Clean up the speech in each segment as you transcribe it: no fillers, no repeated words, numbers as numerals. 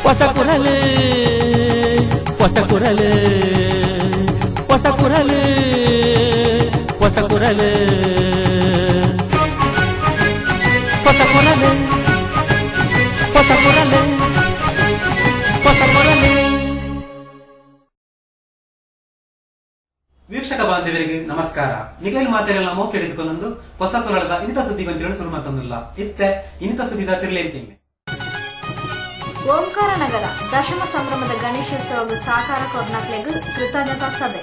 ಹೊಸಕುರಲು ಹೊಸಕುರಲು ಹೊಸಕುರಲು ಹೊಸಕುರಲು ಹೊಸಕುರಲು ಹೊಸಕುರಲು ಹೊಸಕುರಲು. ವೀಕ್ಷಕ ಬಾಂಧವರಿಗೆ ನಮಸ್ಕಾರ. ನಿಗಲಿ ಮಾತೆಲ್ಲ ಮೋಕೆ ಹಿಡಿದುಕೊಂಡು ಹೊಸ ಕುರಳದ ಇನ್ನಿತ ಸುದ್ದಿ ಗೊಂಚಲು ಶುರು ಮಾತೊಂದಿಲ್ಲ ಇತ್ತೆ ಇನ್ನಿತ ಸುದ್ದಿದ ತಿರ್ಲೇಕಿಲ್ಲ. ಓಂಕಾರ ನಗರ ದಶಮ ಸಂಭ್ರಮದ ಗಣೇಶೋತ್ಸವ ಸಾಕಾರ ಕೊರ್ನಾಕ್ಲೆಗ್ ಕೃತಜ್ಞತಾ ಸಭೆ.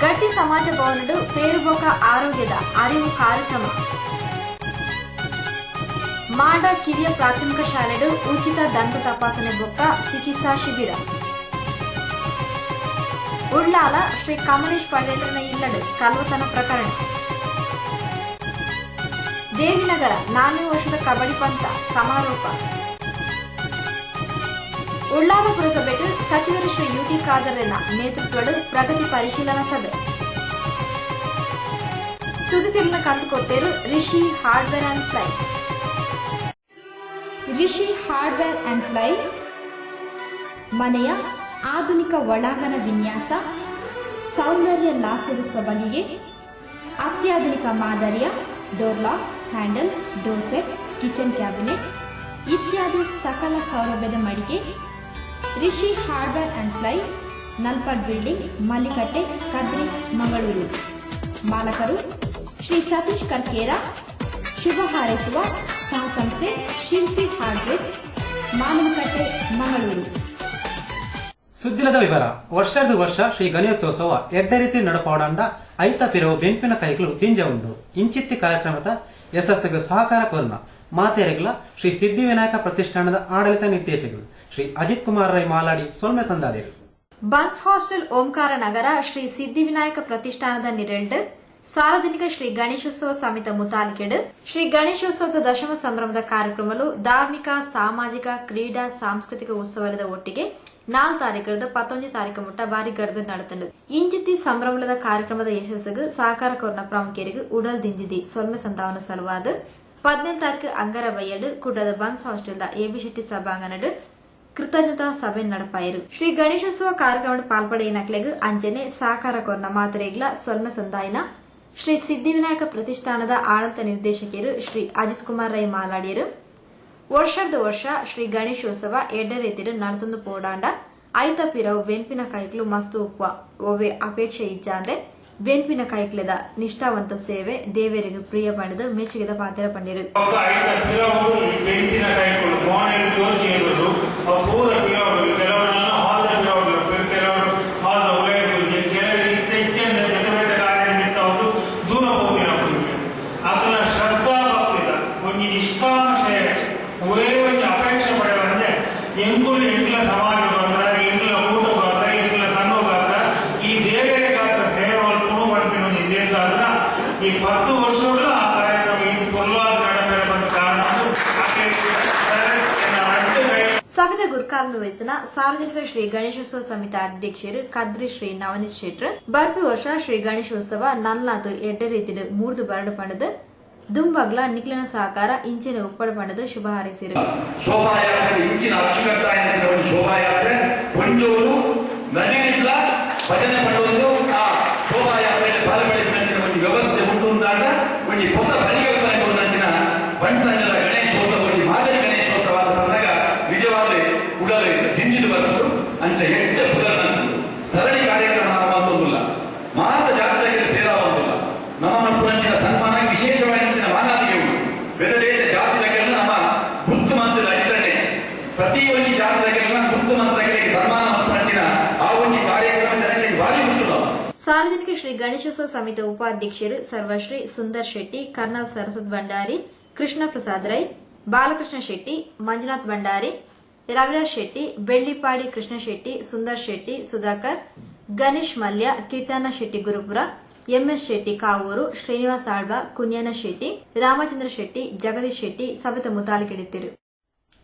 ಗಟ್ಟಿ ಸಮಾಜ ಭವನಡು ಪೇರುಬೋಕ ಆರೋಗ್ಯದ ಅರಿವು ಕಾರ್ಯಕ್ರಮ. ಮಾಡ ಕಿರಿಯ ಪ್ರಾಥಮಿಕ ಶಾಲೆಡು ಉಚಿತ ದಂತ ತಪಾಸಣೆ ಬೊಕ್ಕ ಚಿಕಿತ್ಸಾ ಶಿಬಿರ. ಉಳ್ಳಾಲ ಶ್ರೀ ಕಮಲೇಶ್ ಪಡೇಲನ ಇಲ್ಲಡು ಕಲ್ವತನ ಪ್ರಕರಣ. ದೇವಿನಗರ 4ನೇ ವರ್ಷದ ಕಬಡ್ಡಿ ಪಂತ ಸಮಾರೋಪ. ಉಳ್ಳಾಲ ಪುರಸಭೆಡು ಸಚಿವರು ಶ್ರೀ ಯುಟಿ ಖಾದರ್ನ ನೇತೃತ್ವಡು ಪ್ರಗತಿ ಪರಿಶೀಲನಾ ಸಭೆ. ಸುದ್ದಿತಿರ್ನ ಕಂತು ಕೊಟ್ಟೇರು Rishi hardware and ply. Rishi hardware and ply ಮನೆಯ ಆಧುನಿಕ ಒಳಾಂಗಣ ವಿನ್ಯಾಸ, ಸೌಂದರ್ಯ ಲಾಸ್ಯದ ಸೊಬಗಿಗೆ ಅತ್ಯಾಧುನಿಕ ಮಾದರಿಯ door lock, handle, door set, kitchen cabinet ಇತ್ಯಾದಿ ಸಕಲ ಸೌಲಭ್ಯದ ಮಳಿಗೆ Rishi hardware and ply, Nalpad building, Mallikatte, Kadri, Mangaluru. ಮಾಲಕರು ಶ್ರೀ ಸತೀಶ್ ಕರ್ಕೇರ. ಶುಭ ಹಾರೈಸುವ ಸಹಸಂಸ್ಥೆ ಶಿಲ್ಪಿ ಹಾರ್ಡ್ವೇರ್, ಮಾನವಕಟ್ಟೆ, ಮಂಗಳೂರು. ಸುದ್ದಿಲದ ವಿವರ. ವರ್ಷದ ವರ್ಷ ಶ್ರೀ ಗಣೇಶೋತ್ಸವ ಎಡ್ಡ ರೀತಿ ನಡಪಾಡಂಡ ಐತ ಪಿರವು ಬೆಂಪಿನ ಕೈಗಳು ದಿಂಜ ಉಂಡು ಇಂಚಿತ್ತಿ ಕಾರ್ಯಕ್ರಮದ ಯಶಸ್ಸಿಗೆ ಸಹಕಾರ ಕೋರ್ನ ಮಾತೆರೆಗಳ ಶ್ರೀ ಸಿದ್ಧಿವಿನಾಯಕ ಪ್ರತಿಷ್ಠಾನದ ಆಡಳಿತ ನಿರ್ದೇಶಕರು ಶ್ರೀ ಅಜಿತ್ ಕುಮಾರ್ ರೈ ಮಾಲಾಡಿ ಸೊಲ್ಮೆ ಸಂದಾದರು. ಬನ್ಸ್ ಹಾಸ್ಟೆಲ್ ಓಂಕಾರ ನಗರ ಶ್ರೀ ಸಿದ್ಧಿವಿನಾಯಕ ಪ್ರತಿಷ್ಠಾನದ ನಿರೆಂಡು ಸಾರ್ವಜನಿಕ ಶ್ರೀ ಗಣೇಶೋತ್ಸವ ಸಮಿತಿ ಮುತಾಲಿಕೆಡು ಶ್ರೀ ಗಣೇಶೋತ್ಸವದ ದಶಮ ಸಂಭ್ರಮದ ಕಾರ್ಯಕ್ರಮಗಳು ಧಾರ್ಮಿಕ, ಸಾಮಾಜಿಕ, ಕ್ರೀಡಾ, ಸಾಂಸ್ಕೃತಿಕ ಉತ್ಸವದ ಒಟ್ಟಿಗೆ 4 ತಾರೀಖರದ 11 ತಾರೀಖು ಮುಟ್ಟ ಬಾರಿ ಗರ್ದ ನಡೆತಂಡು. ಇಂಚಿತ್ತಿ ಸಂಭ್ರಮದ ಕಾರ್ಯಕ್ರಮದ ಯಶಸ್ಸಿಗೆ ಸಹಕಾರ ಕೋರ್ನ ಪ್ರಮುಖರಿಗೆ ಉಡಲ್ ದಿಂಜಿದಿ ಸೊಲ್ಮೆ ಸಂತಾವನ ಸಲುವಾದ 17 ತಾರೀಕು ಅಂಗರ ಬಯ್ಯಡು ಕುಡ್ಡದ ಬನ್ಸ್ ಹಾಸ್ಟೆಲ್ದ ಎಬಿ ಶೆಟ್ಟಿ ಸಭಾಂಗಣಡು ಕೃತಜ್ಞತಾ ಸಭೆ ನಡಪಾಯಿರು. ಶ್ರೀ ಗಣೇಶೋತ್ಸವ ಕಾರ್ಯಕ್ರಮದ ಪಾಲ್ಪಡೆಯನಕ್ಲೆಗ್ ಅಂಜನೆ ಸಹಕಾರ ಕೋರ್ನ ಮಾತರೆಗ್ಲ ಸೊಲ್ಮೆ ಸಂದಾಯನ ಶ್ರೀ ಸಿದ್ಧಿವಿನಾಯಕ ಪ್ರತಿಷ್ಠಾನದ ಆಡಳಿತ ನಿರ್ದೇಶಕಿಯರು ಶ್ರೀ ಅಜಿತ್ ಕುಮಾರ್ ರೈ ಮಾಲಾಡಿಯರು. ವರ್ಷದ ವರ್ಷ ಶ್ರೀ ಗಣೇಶೋತ್ಸವ ಎಡ್ಡ ರೀತಿಡು ನಡತೊಂದು ಪೋಡಾಂಡ ಐತ ಪಿರವು ಬೆಂಪಿನ ಕೈಕ್ಲು ಮಸ್ತು ಉಪ್ಪ ಓವೆ ಅಪೇಕ್ಷೆ ಇಜ್ಜಾಂದೆ ಬೆಂಪಿನ ಕೈಕ್ಲೆದ ನಿಷ್ಠಾವಂತ ಸೇವೆ ದೇವರಿಗೆ ಪ್ರಿಯ ಪಡೆದು ಮೆಚ್ಚುಗೆದ ಪಾತ್ರ ಪಂಡಿರು. ಸಮಿತಿ ಗುರ್ಕಾರ್ಲು ವಹಿಸಿನ ಸಾರ್ವಜನಿಕ ಶ್ರೀ ಗಣೇಶೋತ್ಸವ ಸಮಿತಿ ಅಧ್ಯಕ್ಷರು ಕದ್ರಿ ಶ್ರೀ ನವನೀತ್ ಶೆಟ್ರ್ ಬರ್ಪಿ ವರ್ಷ ಶ್ರೀ ಗಣೇಶೋತ್ಸವ ನಲ್ಲಾದು ಎಡ್ಡ ರೀತಿಡು 3 ಬರಡು ಪಣದು ದುಂಬಗ್ಲ ನಿಖಿಲನ ಸಹಕಾರ ಇಂಚಿನ ಉಪ್ಪಡ ಪಣದು ಶುಭ ಹಾರೈಸಿರು. ಶೋಭಾಯಾತ್ರೆ ಇಂಚಿನ ಅಚ್ಚುಕಟ್ಟಾಯ ಶೋಭಾಯಾತ್ರೆ ಕೊಂಚೂರು ನದಿನಿಲ್ಲ ಭಜನೆ ಮಾಡುವುದು ಆ ಶೋಭಾಯಾತ್ರೆಯಲ್ಲಿ ಪಾಲ್ಗೊಳ್ಳುವ ಒಂದು ವ್ಯವಸ್ಥೆ ಉಂಟು ಅಂದಾಗ ಒಂದು ಹೊಸ ಪರಿಕಲ್ಪನೆ ಕೊಡುವಂಚಿನ ಬಣ್ಸಂಗದ ಗಣೇಶೋತ್ಸವ ಮಾದರಿ ಗಣೇಶೋತ್ಸವ ಅಂತ ಬಂದಾಗ ನಿಜವಾದ ಉಡಲು ಜಿಂಜಿದು ಬರಲು ಅಂಚ ಎಡ್ಡ ಪುದರ್ನಂದು ಸರಣಿ ಕಾರ್ಯಕ್ರಮ ಮಾಡುವುದಿಲ್ಲ, ಮಾತ ಜಾತಕಕ್ಕೆ ಸೇರಾವುದಿಲ್ಲ. ನಮ್ಮ ಮಕ್ಕಳಿನ ಸನ್ಮಾನ ವಿಶೇಷವಾಗಿನ ಮಾನಾದಿಗೆ ಉಂಟು. ಬೆದರೇದ ಜಾತಿದಾಗೆಲ್ಲ ನಮ್ಮ ಗುರುತು ಮಂತ್ರದ ವಿತರಣೆ ಪ್ರತಿಯೊಂದು ಜಾತಿದಾಗೆಲ್ಲ ಗುರುತು ಮಂತ್ರಗಳಿಗೆ ಸನ್ಮಾನ ಮಂತ್ರಿನ ಆ ಒಂದು ಕಾರ್ಯಕ್ರಮ ಜನರಿಗೆ ಭಾರಿ ಉಂಟು. ಸಾರ್ವಜನಿಕ ಶ್ರೀ ಗಣೇಶೋತ್ಸವ ಸಮಿತಿ ಉಪಾಧ್ಯಕ್ಷರು ಸರ್ವಶ್ರೀ ಸುಂದರ್ ಶೆಟ್ಟಿ, ಕರ್ನಲ್ ಸರಸ್ವತ್ ಭಂಡಾರಿ, ಕೃಷ್ಣ ಪ್ರಸಾದ್ ರೈ, ಬಾಲಕೃಷ್ಣ ಶೆಟ್ಟಿ, ಮಂಜುನಾಥ್ ಭಂಡಾರಿ, ರವಿರಾಜ್ ಶೆಟ್ಟಿ, ಬೆಳ್ಳಿಪಾಡಿ ಕೃಷ್ಣ ಶೆಟ್ಟಿ, ಸುಂದರ್ ಶೆಟ್ಟಿ, ಸುಧಾಕರ್, ಗಣೇಶ್ ಮಲ್ಯ, ಕಿಟ್ಟಣ್ಣ ಶೆಟ್ಟಿ ಗುರುಪುರ, ಎಂಎಸ್ ಶೆಟ್ಟಿ ಕಾವೂರು, ಶ್ರೀನಿವಾಸ್ ಆಳ್ವ, ಕುನ್ಯನ ಶೆಟ್ಟಿ, ರಾಮಚಂದ್ರ ಶೆಟ್ಟಿ, ಜಗದೀಶ್ ಶೆಟ್ಟಿ ಸಭೆತ ಮುತಾಲಿಕೆಡಿದ್ದರು.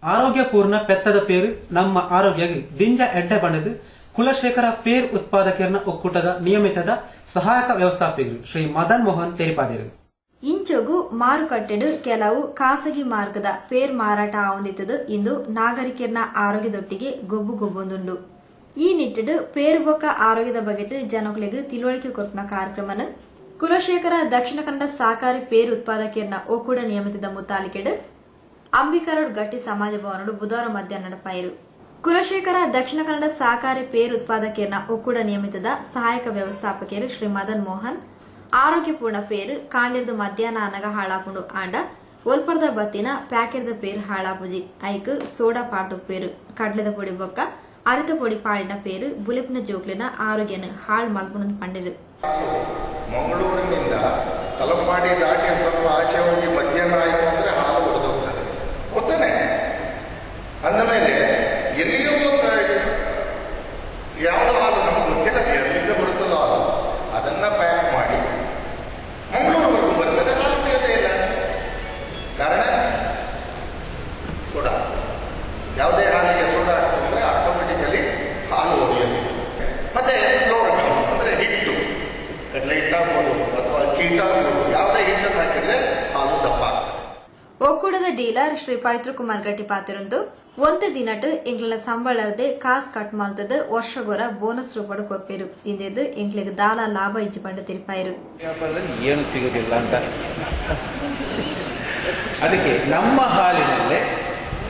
ಆರೋಗ್ಯಪೂರ್ಣ ಪೆತ್ತದ ಪೇರು ನಮ್ಮ ಆರೋಗ್ಯಗೆ ದಿಂಜ ಎಡ್ಡೆ ಬಣ್ಣದು ಕುಲಶೇಖರ ಪೇರ್ ಉತ್ಪಾದಕರನ ಒಕ್ಕೂಟದ ನಿಯಮಿತದ ಸಹಾಯಕ ವ್ಯವಸ್ಥಾಪಕರು ಶ್ರೀ ಮದನ್ ಮೋಹನ್ ತೆರಿಪಾದಿರು. ಇಂಚೊಗು ಮಾರುಕಟ್ಟೆಡು ಕೆಲವು ಖಾಸಗಿ ಮಾರ್ಗದ ಪೇರ್ ಮಾರಾಟ ಆವೊಂದಿತ್ತದು ಇಂದು ನಾಗರಿಕರನ ಆರೋಗ್ಯದೊಟ್ಟಿಗೆ ಗೊಬ್ಬೊಂದುಂಡು. ಈ ನಿಟ್ಟಿಡು ಪೇರು ಬೊಕ್ಕ ಆರೋಗ್ಯದ ಬಗೆಟ್ ಜನಗಳಿಗೆ ತಿಳುವಳಿಕೆ ಕೊರ್ಪನ ಕಾರ್ಯಕ್ರಮನ ಕುಲಶೇಖರ ದಕ್ಷಿಣ ಕನ್ನಡ ಸಹಕಾರಿ ಪೇರು ಉತ್ಪಾದಕರನ ಒಕ್ಕೂಟ ನಿಯಮಿತದ ಮುತಾಲಿಕೆಡು ಅಂಬಿಕಾರೋಡ್ ಗಟ್ಟಿ ಸಮಾಜ ಭವನಡು ಬುಧವಾರ ಮಧ್ಯಾಹ್ನ ನಡಪಾಯಿರು. ಕುಲಶೇಖರ ದಕ್ಷಿಣ ಕನ್ನಡ ಸಹಕಾರಿ ಪೇರು ಉತ್ಪಾದಕರನ ಒಕ್ಕೂಟ ನಿಯಮಿತದ ಸಹಾಯಕ ವ್ಯವಸ್ಥಾಪಕರು ಶ್ರೀ ಮದನ್ ಮೋಹನ್ ಆರೋಗ್ಯಪೂರ್ಣ ಪೇರು ಕಾಣ್ಲಿರ್ದು ಮಧ್ಯಾಹ್ನ ಅನಗ ಹಾಳಾಪುಂಡು ಆಂಡ ಒಲ್ಪರ್ದ ಬತ್ತಿನ ಪ್ಯಾಕೆರ್ದ ಪೇರು ಹಾಳಾಪುಜಿ ಐಕ್ ಸೋಡಾ ಪಾಡ್ದು ಪೇರು ಕಡ್ಲೆದ ಪೊಡಿ ಬೊಕ್ಕ ಅರಿತ ಪೊಡಿ ಪಾಡಿನ ಪೇರು ಬುಲೆಪಿನ ಜೋಕ್ಲಿನ ಆರೋಗ್ಯನ ಹಾಳು ಮಲ್ಪುಣದ ಪಂಡಿರು. ಮಂಗಳೂರಿನಿಂದ ತಲಪಾಡಿ ದಾಟಿ ಸ್ವಲ್ಪ ಆಚೆ ಹೋಗಿ ಮಧ್ಯಾಹ್ನ ಆಯಿತು ಅಂದ್ರೆ ಹಾಲು ಹೊಡೆದೋಗ್ತದೆ ಗೊತ್ತಾನೆ. ಅಂದಮೇಲೆ ಎಲ್ಲಿಯೂ ಯಾವ್ದು ಹಾಲು ನಮ್ಗೆ ಗೊತ್ತಿಲ್ಲ, ಎಲ್ಲಿಂದ ಬರುತ್ತದೋ ಹಾಲು ಅದನ್ನ ಪ್ಯಾಕ್ ಮಾಡಿ ಮಂಗಳೂರುವರೆಗೂ ಬರ್ತದೆ, ಹಾಲು ಕುಡಿಯೋದೇ ಇಲ್ಲ. ಕಾರಣ ಸೋಡಾ. ಯಾವುದೇ ಹಾಲಿಗೆ ಸೋಡಾ ಹಾಕಿದ್ರೆ ಆಟೋಮೆಟಿಕಲಿ ಹಾಲು ಒಡೆಯೋದು. ಮತ್ತೆ ಫ್ಲೋರ್ ಅಂದ್ರೆ ಹಿಟ್ಟು, ಕಡಲೆ ಹಿಟ್ಟಾಗ್ಬೋದು ಅಥವಾ ಅಕ್ಕಿ ಹಿಟ್ಟಾಗ್ಬೋದು, ಯಾವುದೇ ಹಿಟ್ಟನ್ನು ಹಾಕಿದ್ರೆ ಹಾಲು ದಪ್ಪ. ಒಕ್ಕೂಟದ ಡೀಲರ್ ಶ್ರೀ ಪವಿತ್ರ ಕುಮಾರ್ ಗಟ್ಟಿ ಪಾತಿರೊಂದು ಒಂದು ದಿನಟ್ ಎಂಕ್ಲ ಸಂಬಳರ್ದೆ ಕಾಸ್ ಕಟ್ ಮಾಲ್ತದ ವರ್ಷಗೊರ ಬೋನಸ್ ರೂಪಡು ಕೊರ್ಪೇರು. ಇಂದೇದು ಎಂಕ್ಲಿಗೆ ದಾಲ ಲಾಭ ಇಜ್ಜಿ ಬಂಡ ತಿರುಪಾಯಿರು. ಏನು ಸಿಗುದಿಲ್ಲ ಅಂತ ಅದಕ್ಕೆ ನಮ್ಮ ಹಾಲಿನಲ್ಲೇ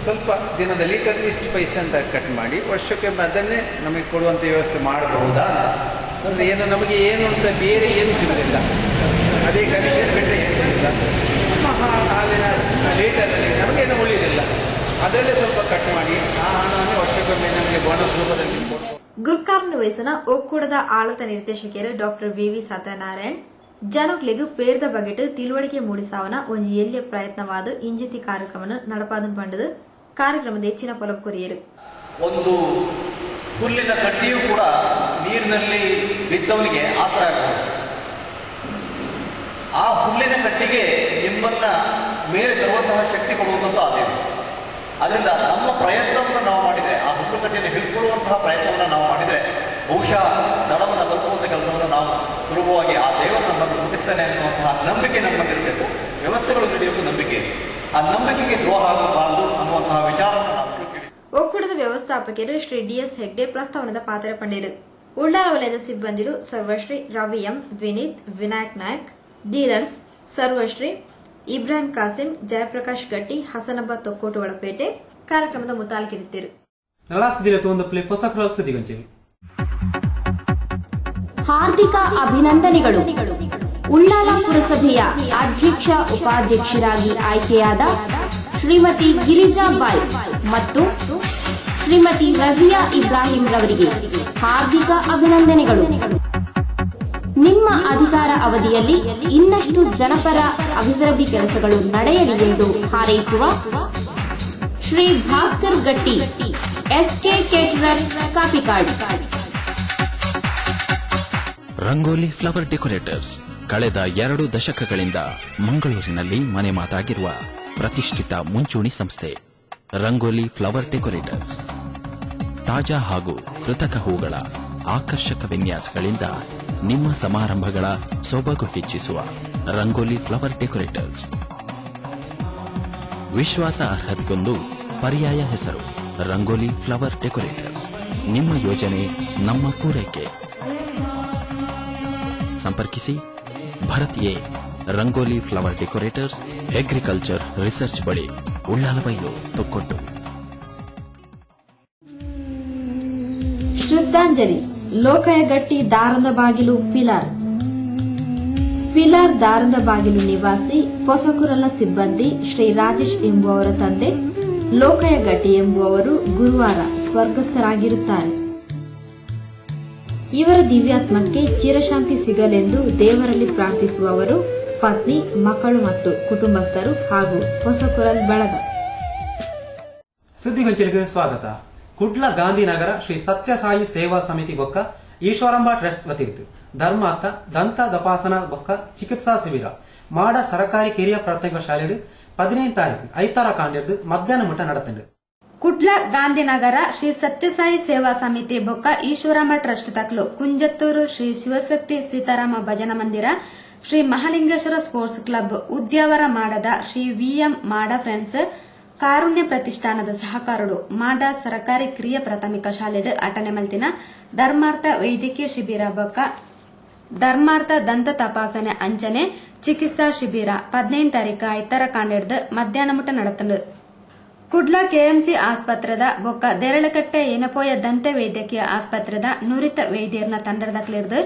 ಸ್ವಲ್ಪ ದಿನದ ಲೀಟರ್ ಇಷ್ಟು ಪೈಸೆ ಅಂತ ಕಟ್ ಮಾಡಿ ವರ್ಷಕ್ಕೆ ಅದನ್ನೇ ನಮಗೆ ಕೊಡುವಂತ ವ್ಯವಸ್ಥೆ ಮಾಡಬಹುದಾ ಅಂದ್ರೆ ಏನು ನಮಗೆ ಏನು ಅಂತ ಬೇರೆ ಏನು ಸಿಗುದಿಲ್ಲ, ಅದೇ ಕಮಿಷನ್ ಬೆಟ್ಟ ಏನಿಲ್ಲ. ನಮ್ಮ ಹಾಲಿನ ಲೀಟರಲ್ಲಿ ನಮಗೇನು ಉಳಿಯುವುದಿಲ್ಲ, ಅದರಲ್ಲೇ ಸ್ವಲ್ಪ ಕಟ್ ಮಾಡಿ ಆ ಹಣವನ್ನು ವರ್ಷಕ್ಕೊಮ್ಮೆ ನಮಗೆ ಬೋನಸ್ ರೂಪದಲ್ಲಿ ಕೊಡ್ಬೋದು. ಗುರ್ಕಾರ್ನ ವಯಸ್ಸಿನ ಒಕ್ಕೂಟದ ಆಡಳಿತ ನಿರ್ದೇಶಕರು ಡಾಕ್ಟರ್ ವಿವಿ ಸತ್ಯನಾರಾಯಣ್ ಜನಕ್ಲಿಗೂ ಪೇರ್ದ ಬಗೆಟ್ ತಿಳುವಳಿಕೆ ಮೂಡಿಸಾವನ ಒಂದು ಎಲ್ಲಿಯ ಪ್ರಯತ್ನವಾದ ಇಂಜಿತಿ ಕಾರ್ಯಕ್ರಮ ನಡಪಾದನ್ ಪಂಡದು ಕಾರ್ಯಕ್ರಮದ ಹೆಚ್ಚಿನ ಫಲ ಕೊರಿಯರು. ಒಂದು ಹುಲ್ಲಿನ ಕಡ್ಡಿಯೂ ಕೂಡ ನೀರಿನಲ್ಲಿ ಬಿದ್ದವನಿಗೆ ಆಸರ ಆಗಬಹುದು. ಆ ಹುಲ್ಲಿನ ಕಡ್ಡಿಗೆ ನಿಮ್ಮನ್ನ ಮೇಲೆ ತರುವಂತಹ ಶಕ್ತಿ ಕೊಡುವಂಥದ್ದು ಆದೇನು. ಅದರಿಂದ ನಮ್ಮ ಪ್ರಯತ್ನವನ್ನು ನಾವು ಮಾಡಿದರೆ, ಆ ಹುಲ್ಲು ಕಡ್ಡಿಯನ್ನು ಹಿಡ್ಕೊಳ್ಳುವಂತಹ ಪ್ರಯತ್ನವನ್ನು ನಾವು ಮಾಡಿದರೆ ಬಹುಶಃ ದಡವನ್ನು ತಲುಪುವಂತಹ ಕೆಲಸವನ್ನು ನಾವು ಸುಲಭವಾಗಿ ಆ ದೇವರು ನಮ್ಮನ್ನು ಮುಗಿಸ್ತಾನೆ ಅನ್ನುವಂತಹ ನಂಬಿಕೆ ನಮ್ಮಲ್ಲಿರಬೇಕು. ವ್ಯವಸ್ಥೆಗಳು ನಡೆಯುವುದು ನಂಬಿಕೆ, ಆ ನಂಬಿಕೆಗೆ ದ್ರೋಹ ಆಗಬಾರದು ಅನ್ನುವಂತಹ ವಿಚಾರವನ್ನು ನಾವು ತಿಳ್ಕೊಳ್ಳಿ. ಒಕ್ಕೂಟದ ವ್ಯವಸ್ಥಾಪಕರು ಶ್ರೀ ಡಿಎಸ್ ಹೆಗ್ಡೆ ಪ್ರಸ್ತಾವನದ ಪಾತ್ರ ಪಂಡಿರು. ಉಳ್ಳಾಲ ವಲಯದ ಸಿಬ್ಬಂದಿರು ಸರ್ವಶ್ರೀ ರವಿ ಎಂ, ವಿನೀತ್, ವಿನಾಯಕ್ ನಾಯಕ್, ಡೀಲರ್ಸ್ ಸರ್ವಶ್ರೀ ಇಬ್ರಾಹಿಂ ಕಾಸಿಂ, ಜಯಪ್ರಕಾಶ್ ಗಟ್ಟಿ, ಹಸನಬ್ಬ ತೊಕ್ಕೋಟು ಒಳಪೇಟೆ ಕಾರ್ಯಕ್ರಮದ ಮುತಾಲಿಕಿರುತ್ತಿರು. ಹಾರ್ದಿಕ ಅಭಿನಂದನೆಗಳು. ಉಳ್ಳಾಲ ಪುರಸಭೆಯ ಅಧ್ಯಕ್ಷ ಉಪಾಧ್ಯಕ್ಷರಾಗಿ ಆಯ್ಕೆಯಾದ ಶ್ರೀಮತಿ ಗಿರಿಜಾ ಬಾಯ್ ಮತ್ತು ಶ್ರೀಮತಿ ರಜಿಯಾ ಇಬ್ರಾಹಿಂ ರವರಿಗೆ ಹಾರ್ದಿಕ ಅಭಿನಂದನೆಗಳು. ನಿಮ್ಮ ಅಧಿಕಾರ ಅವಧಿಯಲ್ಲಿ ಇನ್ನಷ್ಟು ಜನಪರ ಅಭಿವೃದ್ಧಿ ಕೆಲಸಗಳು ನಡೆಯಲಿ ಎಂದು ಹಾರೈಸುವ Shri Bhaskar Gatti, SK caterer, Kapikad. Rangoli flower decorators ಕಳೆದ 2 ದಶಕಗಳಿಂದ ಮಂಗಳೂರಿನಲ್ಲಿ ಮನೆ ಮಾತಾಗಿರುವ ಪ್ರತಿಷ್ಠಿತ ಮುಂಚೂಣಿ ಸಂಸ್ಥೆ. ರಂಗೋಲಿ ಫ್ಲವರ್ ಡೆಕೋರೇಟರ್ಸ್ ತಾಜಾ ಹಾಗೂ ಕೃತಕ ಹೂಗಳ ಆಕರ್ಷಕ ವಿನ್ಯಾಸಗಳಿಂದ ನಿಮ್ಮ ಸಮಾರಂಭಗಳ ಸೊಬಗು ಹೆಚ್ಚಿಸುವ ರಂಗೋಲಿ ಫ್ಲವರ್ ಡೆಕೋರೇಟರ್ಸ್. ವಿಶ್ವಾಸ ಅರ್ಹತೆಗೊಂದು ಪರ್ಯಾಯ ಹೆಸರು ರಂಗೋಲಿ ಫ್ಲವರ್ ಡೆಕೋರೇಟರ್ಸ್. ನಿಮ್ಮ ಯೋಜನೆ ನಮ್ಮ ಪೂರೈಕೆ. ಸಂಪರ್ಕಿಸಿ Bharat A, Rangoli flower decorators, agriculture research ಬಳಿ, ಉಳ್ಳಾಲಬೈಲು, ತೊಕ್ಕೊಟ್ಟು. ಶ್ರದ್ಧಾಂಜಲಿ ಲೋಕಯಗಟ್ಟಿ ದಾರದ ಬಾಗಿಲು ಪಿಲಾರ್. ಪಿಲಾರ್ ದಾರದ ಬಾಗಿಲು ನಿವಾಸಿ ಹೊಸಕುರಲ ಸಿಬ್ಬಂದಿ ಶ್ರೀ ರಾಜೇಶ್ ಎಂಬುವವರ ತಂದೆ ಲೋಕಯಗಟ್ಟಿ ಎಂಬುವವರು ಗುರುವಾರ ಸ್ವರ್ಗಸ್ಥರಾಗಿರುತ್ತಾರೆ. ಇವರ ದಿವ್ಯಾತ್ಮಕ್ಕೆ ಚಿರಶಾಂತಿ ಸಿಗಲೆಂದು ದೇವರಲ್ಲಿ ಪ್ರಾರ್ಥಿಸುವವರು ಪತ್ನಿ, ಮಕ್ಕಳು ಮತ್ತು ಕುಟುಂಬಸ್ಥರು ಹಾಗೂ ಹೊಸಕುರಲ್ ಬಳಗ. ಸುದ್ದಿಗೊಂಚಲಿಗೆ ಸ್ವಾಗತ. ಕುಡ್ಲ ಗಾಂಧಿನಗರ ಶ್ರೀ ಸತ್ಯಸಾಯಿ ಸೇವಾ ಸಮಿತಿ ಬೊಕ್ಕ ಈಶ್ವರಂಬ ಟ್ರಸ್ಟ್ ವತಿರ್ತು ಧರ್ಮಾರ್ಥ ದಂತ ತಪಾಸಣಾ ಬೊಕ್ಕ ಚಿಕಿತ್ಸಾ ಶಿಬಿರ ಮಾಡ ಸರಕಾರಿ ಕಿರಿಯ ಪ್ರಾಥಮಿಕ ಶಾಲೆಡು 15 ತಾರೀಕು ಐತಾರ ಕಾಂಡಿರ್ದು ಮಧ್ಯಾಹ್ನ ಮುಟ್ಟ நடத்துண்டு. ಕುಡ್ಲ ಗಾಂಧಿನಗರ ಶ್ರೀ ಸತ್ಯಸಾಯಿ ಸೇವಾ ಸಮಿತಿ ಬೊಕ್ಕ ಈಶ್ವರಮ್ಮ ಟ್ರಸ್ಟ್ ತಕ್ಲು ಕುಂಜತ್ತೂರು ಶ್ರೀ ಶಿವಶಕ್ತಿ ಸೀತಾರಾಮ ಭಜನ ಮಂದಿರ ಶ್ರೀ ಮಹಾಲಿಂಗೇಶ್ವರ ಸ್ಪೋರ್ಟ್ಸ್ ಕ್ಲಬ್ ಉದ್ಯಾವರ ಮಾಡದ ಶ್ರೀ ವಿಎಂ ಮಾಡ ಫ್ರೆಂಡ್ಸ್ ಕಾರುಣ್ಯ ಪ್ರತಿಷ್ಠಾನದ ಸಹಕಾರಗಳು ಮಾಡ ಸರ್ಕಾರಿ ಕಿರಿಯ ಪ್ರಾಥಮಿಕ ಶಾಲೆಡ್ ಅಟನೆ ಮಲ್ತಿನ ಧರ್ಮಾರ್ಥ ವೈದ್ಯಕೀಯ ಶಿಬಿರ ಬೊಕ್ಕ ಧರ್ಮಾರ್ಥ ದಂತ ತಪಾಸಣೆ ಅಂಚನೆ ಚಿಕಿತ್ಸಾ ಶಿಬಿರ 15 ತಾರೀಕು ಐತರ ಕಾಂಡಿಡ್ದು ಮಧ್ಯಾಹ್ನ ಮುಟ್ಟ ನಡತಂಡು ಕುಡ್ಲ ಕೆಎಂಸಿ ಆಸ್ಪತ್ರೆದ ಬೊಕ್ಕ ದೇರಳಕಟ್ಟೆ ಏನಪೋಯ ದಂತ ವೈದ್ಯಕೀಯ ಆಸ್ಪತ್ರೆದ ನುರಿತ ವೈದ್ಯರ್ನ ತಂಡದಕ್ಲಿಡ್ದು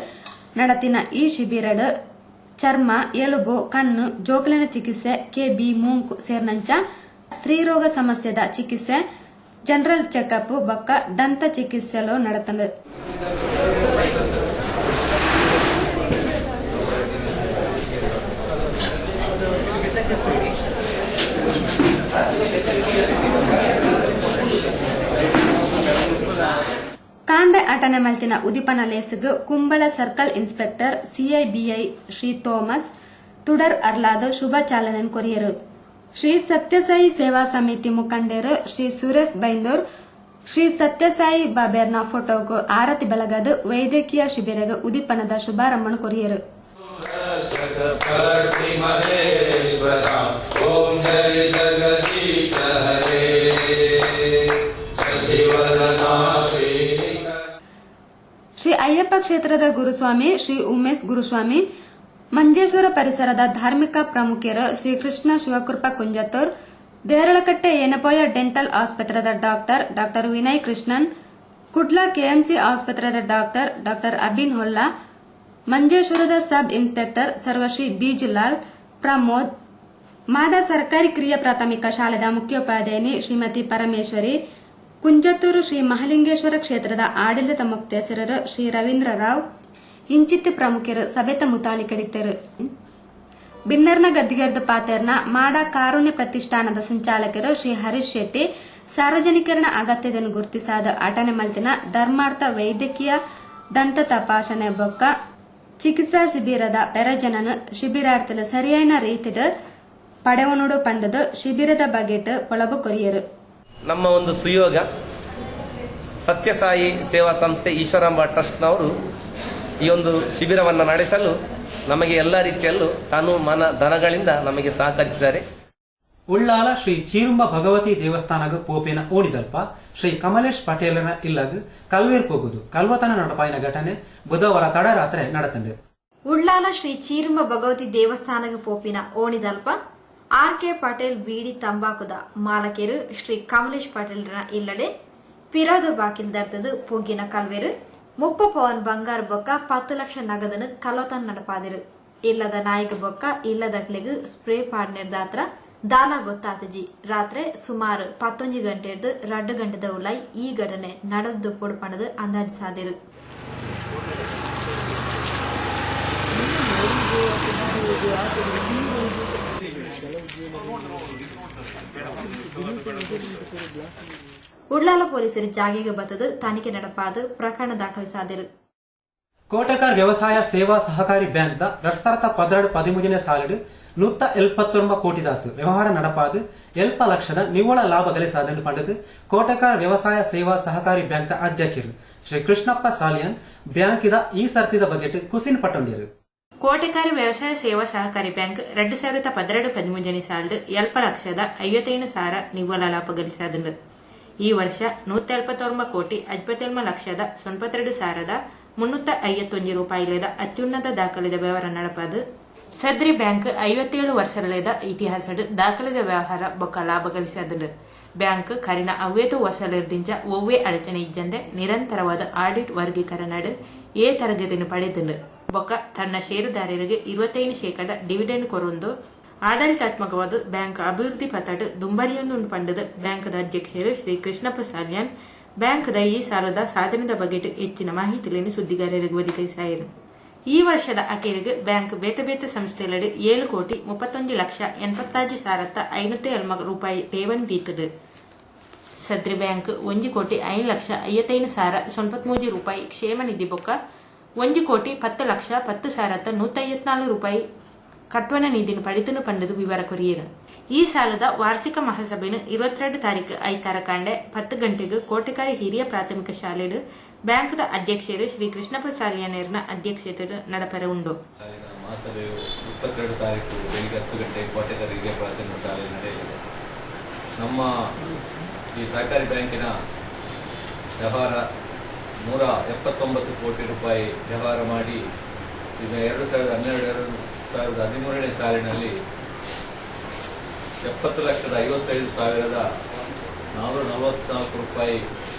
ನಡತಿನ ಈ ಶಿಬಿರಡ್ ಚರ್ಮ ಎಲುಬು ಕಣ್ಣು ಜೋಕಲಿನ ಚಿಕಿತ್ಸೆ ಕೆಬಿ ಮೂಂಕು ಸೇರ್ನಂಚ ಸ್ತ್ರೀರೋಗ ಸಮಸ್ಯೆದ ಚಿಕಿತ್ಸೆ ಜನರಲ್ ಚೆಕಪ್ ಬೊಕ್ಕ ದಂತ ಚಿಕಿತ್ಸೆಲು ನಡತಂಡು ಕಾಂಡೆ ಅಟನೆ ಮಲ್ತಿನ ಉದಿಪನ ಲೇಸಿಗ್ ಕುಂಬಳ ಸರ್ಕಲ್ ಇನ್ಸ್ಪೆಕ್ಟರ್ ಸಿಐಬಿಐ ಶ್ರೀ ಥೋಮಸ್ ತುಡರ್ ಅರ್ಲಾದ ಶುಭ ಚಾಲನೆ ಕೊರಿಯರು ಶ್ರೀ ಸತ್ಯಸಾಯಿ ಸೇವಾ ಸಮಿತಿ ಮುಖಂಡರು ಶ್ರೀ ಸುರೇಶ್ ಬೈಂದೂರ್ ಶ್ರೀ ಸತ್ಯಸಾಯಿ ಬಾಬೇರ್ನ ಫೋಟೋಗೂ ಆರತಿ ಬೆಳಗದು ವೈದ್ಯಕೀಯ ಶಿಬಿರಗ ಉದಿಪನದ ಶುಭಾರಂಭ ಕೊರಿಯರು ಶ್ರೀ ಅಯ್ಯಪ್ಪ ಕ್ಷೇತ್ರದ ಗುರುಸ್ವಾಮಿ ಶ್ರೀ ಉಮೇಶ್ ಗುರುಸ್ವಾಮಿ ಮಂಜೇಶ್ವರ ಪರಿಸರದ ಧಾರ್ಮಿಕ ಪ್ರಮುಖರು ಶ್ರೀ ಕೃಷ್ಣ ಶಿವಕೃಪಾ ಕುಂಜತ್ತೂರ್ ದೇರಳಕಟ್ಟೆ ಏನಪೋಯ ಡೆಂಟಲ್ ಆಸ್ಪತ್ರೆದ ಡಾಕ್ಟರ್ ವಿನಯ್ ಕೃಷ್ಣನ್ ಕುಡ್ಲ ಕೆಎಂಸಿ ಆಸ್ಪತ್ರೆದ ಡಾಕ್ಟರ್ ಅಬಿನ್ ಹೊಲ್ಲಾ ಮಂಜೇಶ್ವರದ ಸಬ್ ಇನ್ಸ್ಪೆಕ್ಟರ್ ಸರ್ವಶ್ರೀ ಬಿಜುಲಾಲ್ ಪ್ರಮೋದ್ ಮಾಡ ಸರ್ಕಾರಿ ಕಿರಿಯ ಪ್ರಾಥಮಿಕ ಶಾಲೆದ ಮುಖ್ಯೋಪಾಧ್ಯಾಯಿನಿ ಶ್ರೀಮತಿ ಪರಮೇಶ್ವರಿ ಕುಂಜತ್ತೂರು ಶ್ರೀ ಮಹಾಲಿಂಗೇಶ್ವರ ಕ್ಷೇತ್ರದ ಆಡಳಿತ ಮುಕ್ತೇಸರರು ಶ್ರೀ ರವೀಂದ್ರ ರಾವ್ ಇಂಚಿತ್ತು ಪ್ರಮುಖರು ಸಭೆತ ಮುತಾಲಿ ಕಡಿತರು ಬಿನ್ನರ್ನ ಗದ್ದಿಗರ್ದ ಪಾತೆರ್ನ ಮಾಡ ಕಾರುಣ್ಯ ಪ್ರತಿಷ್ಠಾನದ ಸಂಚಾಲಕರು ಶ್ರೀ ಹರೀಶ್ ಶೆಟ್ಟಿ ಸಾರ್ವಜನಿಕರನ ಅಗತ್ಯವನ್ನು ಗುರುತಿಸಾದ ಅಟನೆ ಮಲ್ತಿನ ಧರ್ಮಾರ್ಥ ವೈದ್ಯಕೀಯ ದಂತ ತಪಾಸಣೆ ಬೊಕ್ಕ ಚಿಕಿತ್ಸಾ ಶಿಬಿರದ ಪೆರಜನನು ಶಿಬಿರಾರ್ಥಿಲು ಸರಿಯಾದ ರೀತಿಡ್ ಪಡೆವನುಡು ಪಂಡದು ಶಿಬಿರದ ಬಗೆಟ್ ಪೊಳಬು ಕೊರಿಯರು ನಮ್ಮ ಒಂದು ಸುಯೋಗ ಸತ್ಯಸಾಯಿ ಸೇವಾ ಸಂಸ್ಥೆ ಈಶ್ವರಾಂಬ ಟ್ರಸ್ಟ್ನವರು ಈ ಒಂದು ಶಿಬಿರವನ್ನು ನಡೆಸಲು ನಮಗೆ ಎಲ್ಲ ರೀತಿಯಲ್ಲೂ ತಾನು ಮನ ಧನಗಳಿಂದ ನಮಗೆ ಸಹಕರಿಸಿದ್ದಾರೆ. ಉಳ್ಳಾಲ ಶ್ರೀ ಚೀರುಂಬ ಭಗವತಿ ದೇವಸ್ಥಾನಗ ಪೋಪಿನ ಓಣಿದಲ್ಪ ಶ್ರೀ ಕಮಲೇಶ್ ಪಟೇಲನ ಇಲ್ಲಗ್ ಕಲ್ವೇರ್ ಹೋಗುದು ಕಲ್ವತನ ನಡಪಾಯಿನ ಘಟನೆ ಬುಧವಾರ ತಡರಾತ್ರಿ ನಡೆತಂದೆ. ಉಳ್ಳಾಲ ಶ್ರೀ ಚೀರುಂಬ ಭಗವತಿ ದೇವಸ್ಥಾನಗ ಪೋಪಿನ ಓಣಿದಲ್ಪ ಆರ್.ಕೆ. ಪಟೇಲ್ ಬೀಡಿ ತಂಬಾಕುದ ಮಾಲಕೇರು ಶ್ರೀ ಕಮಲೇಶ್ ಪಟೇಲ್ರ ಇಲ್ಲಡೆ ಪಿರೋದ ಬಾಕಿಲ್ದರ್ದದು ಪೊಗ್ಗಿನ ಕಲ್ವೇರು 30 ಪವನ್ ಬಂಗಾರ ಬೊಕ್ಕ 10 ಲಕ್ಷ ನಗದನು ಕಲೋತನ್ ನಡಪಾದಿರು ಇಲ್ಲದ ನಾಯಿಗ ಬೊಕ್ಕ ಇಲ್ಲದಕ್ಲೆಗ್ ಸ್ಪ್ರೇ ಪಾಡ್ನೆರ್ದಾತ್ರ ದಾಲ ಗೊತ್ತಾತಜಿ ರಾತ್ರಿ ಸುಮಾರು 11 ಗಂಟೆದ್ದು 2 ಗಂಟೆದ ಉಲಾಯಿ ಈ ಘಟನೆ ನಡೆದು ಪೊಡ್ಪಣದು ಅಂದಾಜು ಸಾದಿರು. ಉಳ್ಳಾಲ ಪೊಲೀಸರು ಜಾಗೆಗೆ ಬತ್ತದು ತನಿಖೆ ನಡಪಾದು ಪ್ರಕರಣ ದಾಖಲಿಸಾದರು. ಕೋಟೆಕಾರ್ ವ್ಯವಸಾಯ ಸೇವಾ ಸಹಕಾರಿ ಬ್ಯಾಂಕ್ 2012-13 ಸಾಲಿಡ್ 179 ಕೋಟಿದಾತು ವ್ಯವಹಾರ ನಡಪಾದು 7 ಲಕ್ಷದ ನಿವ್ವಳ ಲಾಭ ಗಳಿಸಾದನ್ನು ಪಡೆದು ಕೋಟೆಕಾರ್ ವ್ಯವಸಾಯ ಸೇವಾ ಸಹಕಾರಿ ಬ್ಯಾಂಕ್ ಅಧ್ಯಕ್ಷರು ಶ್ರೀ ಕೃಷ್ಣಪ್ಪ ಸಾಲಿಯನ್ ಬ್ಯಾಂಕಿದ ಈ ಸರ್ತಿದ ಬಗೆಟ್ ಕುಸಿನ್ ಪಟ್ಟೊಂಡಿರು. ಕೋಟೆಕಾರಿ ವ್ಯವಸಾಯ ಸೇವಾ ಸಹಕಾರಿ ಬ್ಯಾಂಕ್ 2012-13 ಸಾಲಿಡ್ 7 ಲಕ್ಷದ 55,000 ನಿವ್ವಳ ಲಾಭ ಗಳಿಸಾದನು. ಈ ವರ್ಷ 179 ಕೋಟಿ 57 ಲಕ್ಷದ 92,351 ರೂಪಾಯಿಲೇದ ಅತ್ಯುನ್ನತ ದಾಖಲಿದ ವ್ಯವಹಾರ ನಡಪಾದು. ಸದ್ರಿ ಬ್ಯಾಂಕ್ 57 ವರ್ಷದ ಇತಿಹಾಸಡ್ ದಾಖಲಿದ ವ್ಯವಹಾರ ಬೊಕ್ಕ ಲಾಭ ಗಳಿಸಾದಲು. ಬ್ಯಾಂಕ್ ಕರಿನ 60 ವರ್ಷದಿಂದ ಒವ್ವೇ ಅಡಚಣೆ ಇಜ್ಜಂದೆ ನಿರಂತರವಾದ ಆಡಿಟ್ ವರ್ಗೀಕರಣ ಎ ತರಗತಿಯನ್ನು ಪಡೆದಲು ಬೊಕ್ಕ ತನ್ನ ಷೇರುದಾರರಿಗೆ 25% ಡಿವಿಡೆಂಡ್ ಕೊರೊಂದು ಆಡಳಿತಾತ್ಮಕವಾದ ಬ್ಯಾಂಕ್ ಅಭಿವೃದ್ಧಿ ಪತಡ್ ದುಂಬರಿಯನ್ನು ಪಂಡದ ಬ್ಯಾಂಕ್ದ ಅಧ್ಯಕ್ಷರು ಶ್ರೀ ಕೃಷ್ಣಪ್ಪ ಸಾಲ್ಯಾನ್ ಬ್ಯಾಂಕ್ದ ಈ ಸಾಲದ ಸಾಧನೆದ ಬಗ್ಗೆ ಹೆಚ್ಚಿನ ಮಾಹಿತಿಗಳನ್ನು ಸುದ್ದಿಗಾರರಿಗೆ ಒದಗಿಸಿದರು. ಈ ವರ್ಷದ ಅಖೇರಿಗೆ ಬ್ಯಾಂಕ್ ಬೇತೆ ಸಂಸ್ಥೆಯಲ್ಲಿ 7 ಕೋಟಿ 31 ಲಕ್ಷ 85,507 ರೂಪಾಯಿ ಠೇವಣಿ ದೀತದು. ಸದ್ರಿ ಬ್ಯಾಂಕ್ 1 ಕೋಟಿ 5 ಲಕ್ಷ 55,093 ರೂಪಾಯಿ ಕ್ಷೇಮ ನಿಧಿ ಬೊಕ್ಕ 1 ಕೋಟಿ 10 ಲಕ್ಷ 10,154 ರೂಪಾಯಿ ಕಟ್ವನ ನಿಧಿನ ಪಡಿತನು ಪಂಡದು ವಿವರ ಕೊರಿಯರು. ಈ ಸಾಲದ ವಾರ್ಷಿಕ ಮಹಾಸಭೆಯನ್ನು 22 ತಾರೀಕು ಐತಾರ ಕಾಂಡೆ 10 ಗಂಟೆಗೆ ಕೋಟೆಕಾರಿ ಹಿರಿಯ ಪ್ರಾಥಮಿಕ ಶಾಲೆಡು ಬ್ಯಾಂಕ್ದ ಅಧ್ಯಕ್ಷರು ಶ್ರೀ ಕೃಷ್ಣಪ್ಪ ಸಾಲಿಯಾನೇರ್ನ ಅಧ್ಯಕ್ಷತೆಯಲ್ಲಿ ನಡಪರ ಉಂಡು. ಮಹಾಸಭೆಯು 22 ತಾರೀಕು ಬೆಳಿಗ್ಗೆ 10 ಗಂಟೆಗೆ ಕೋಟೆಕಾರಿ ಹಿರಿಯ ಪ್ರಾಥಮಿಕ ಶಾಲೆ ನಡೆಯಲಿದೆ. ನಮ್ಮ ಈ ಸಹಕಾರಿ ಬ್ಯಾಂಕಿನ ವ್ಯವಹಾರ 179 ಕೋಟಿ ರೂಪಾಯಿ ವ್ಯವಹಾರ ಮಾಡಿ ಈಗ 2012-2013ನೇ ಸಾಲಿನಲ್ಲಿ 70,55,444 ರೂಪಾಯಿ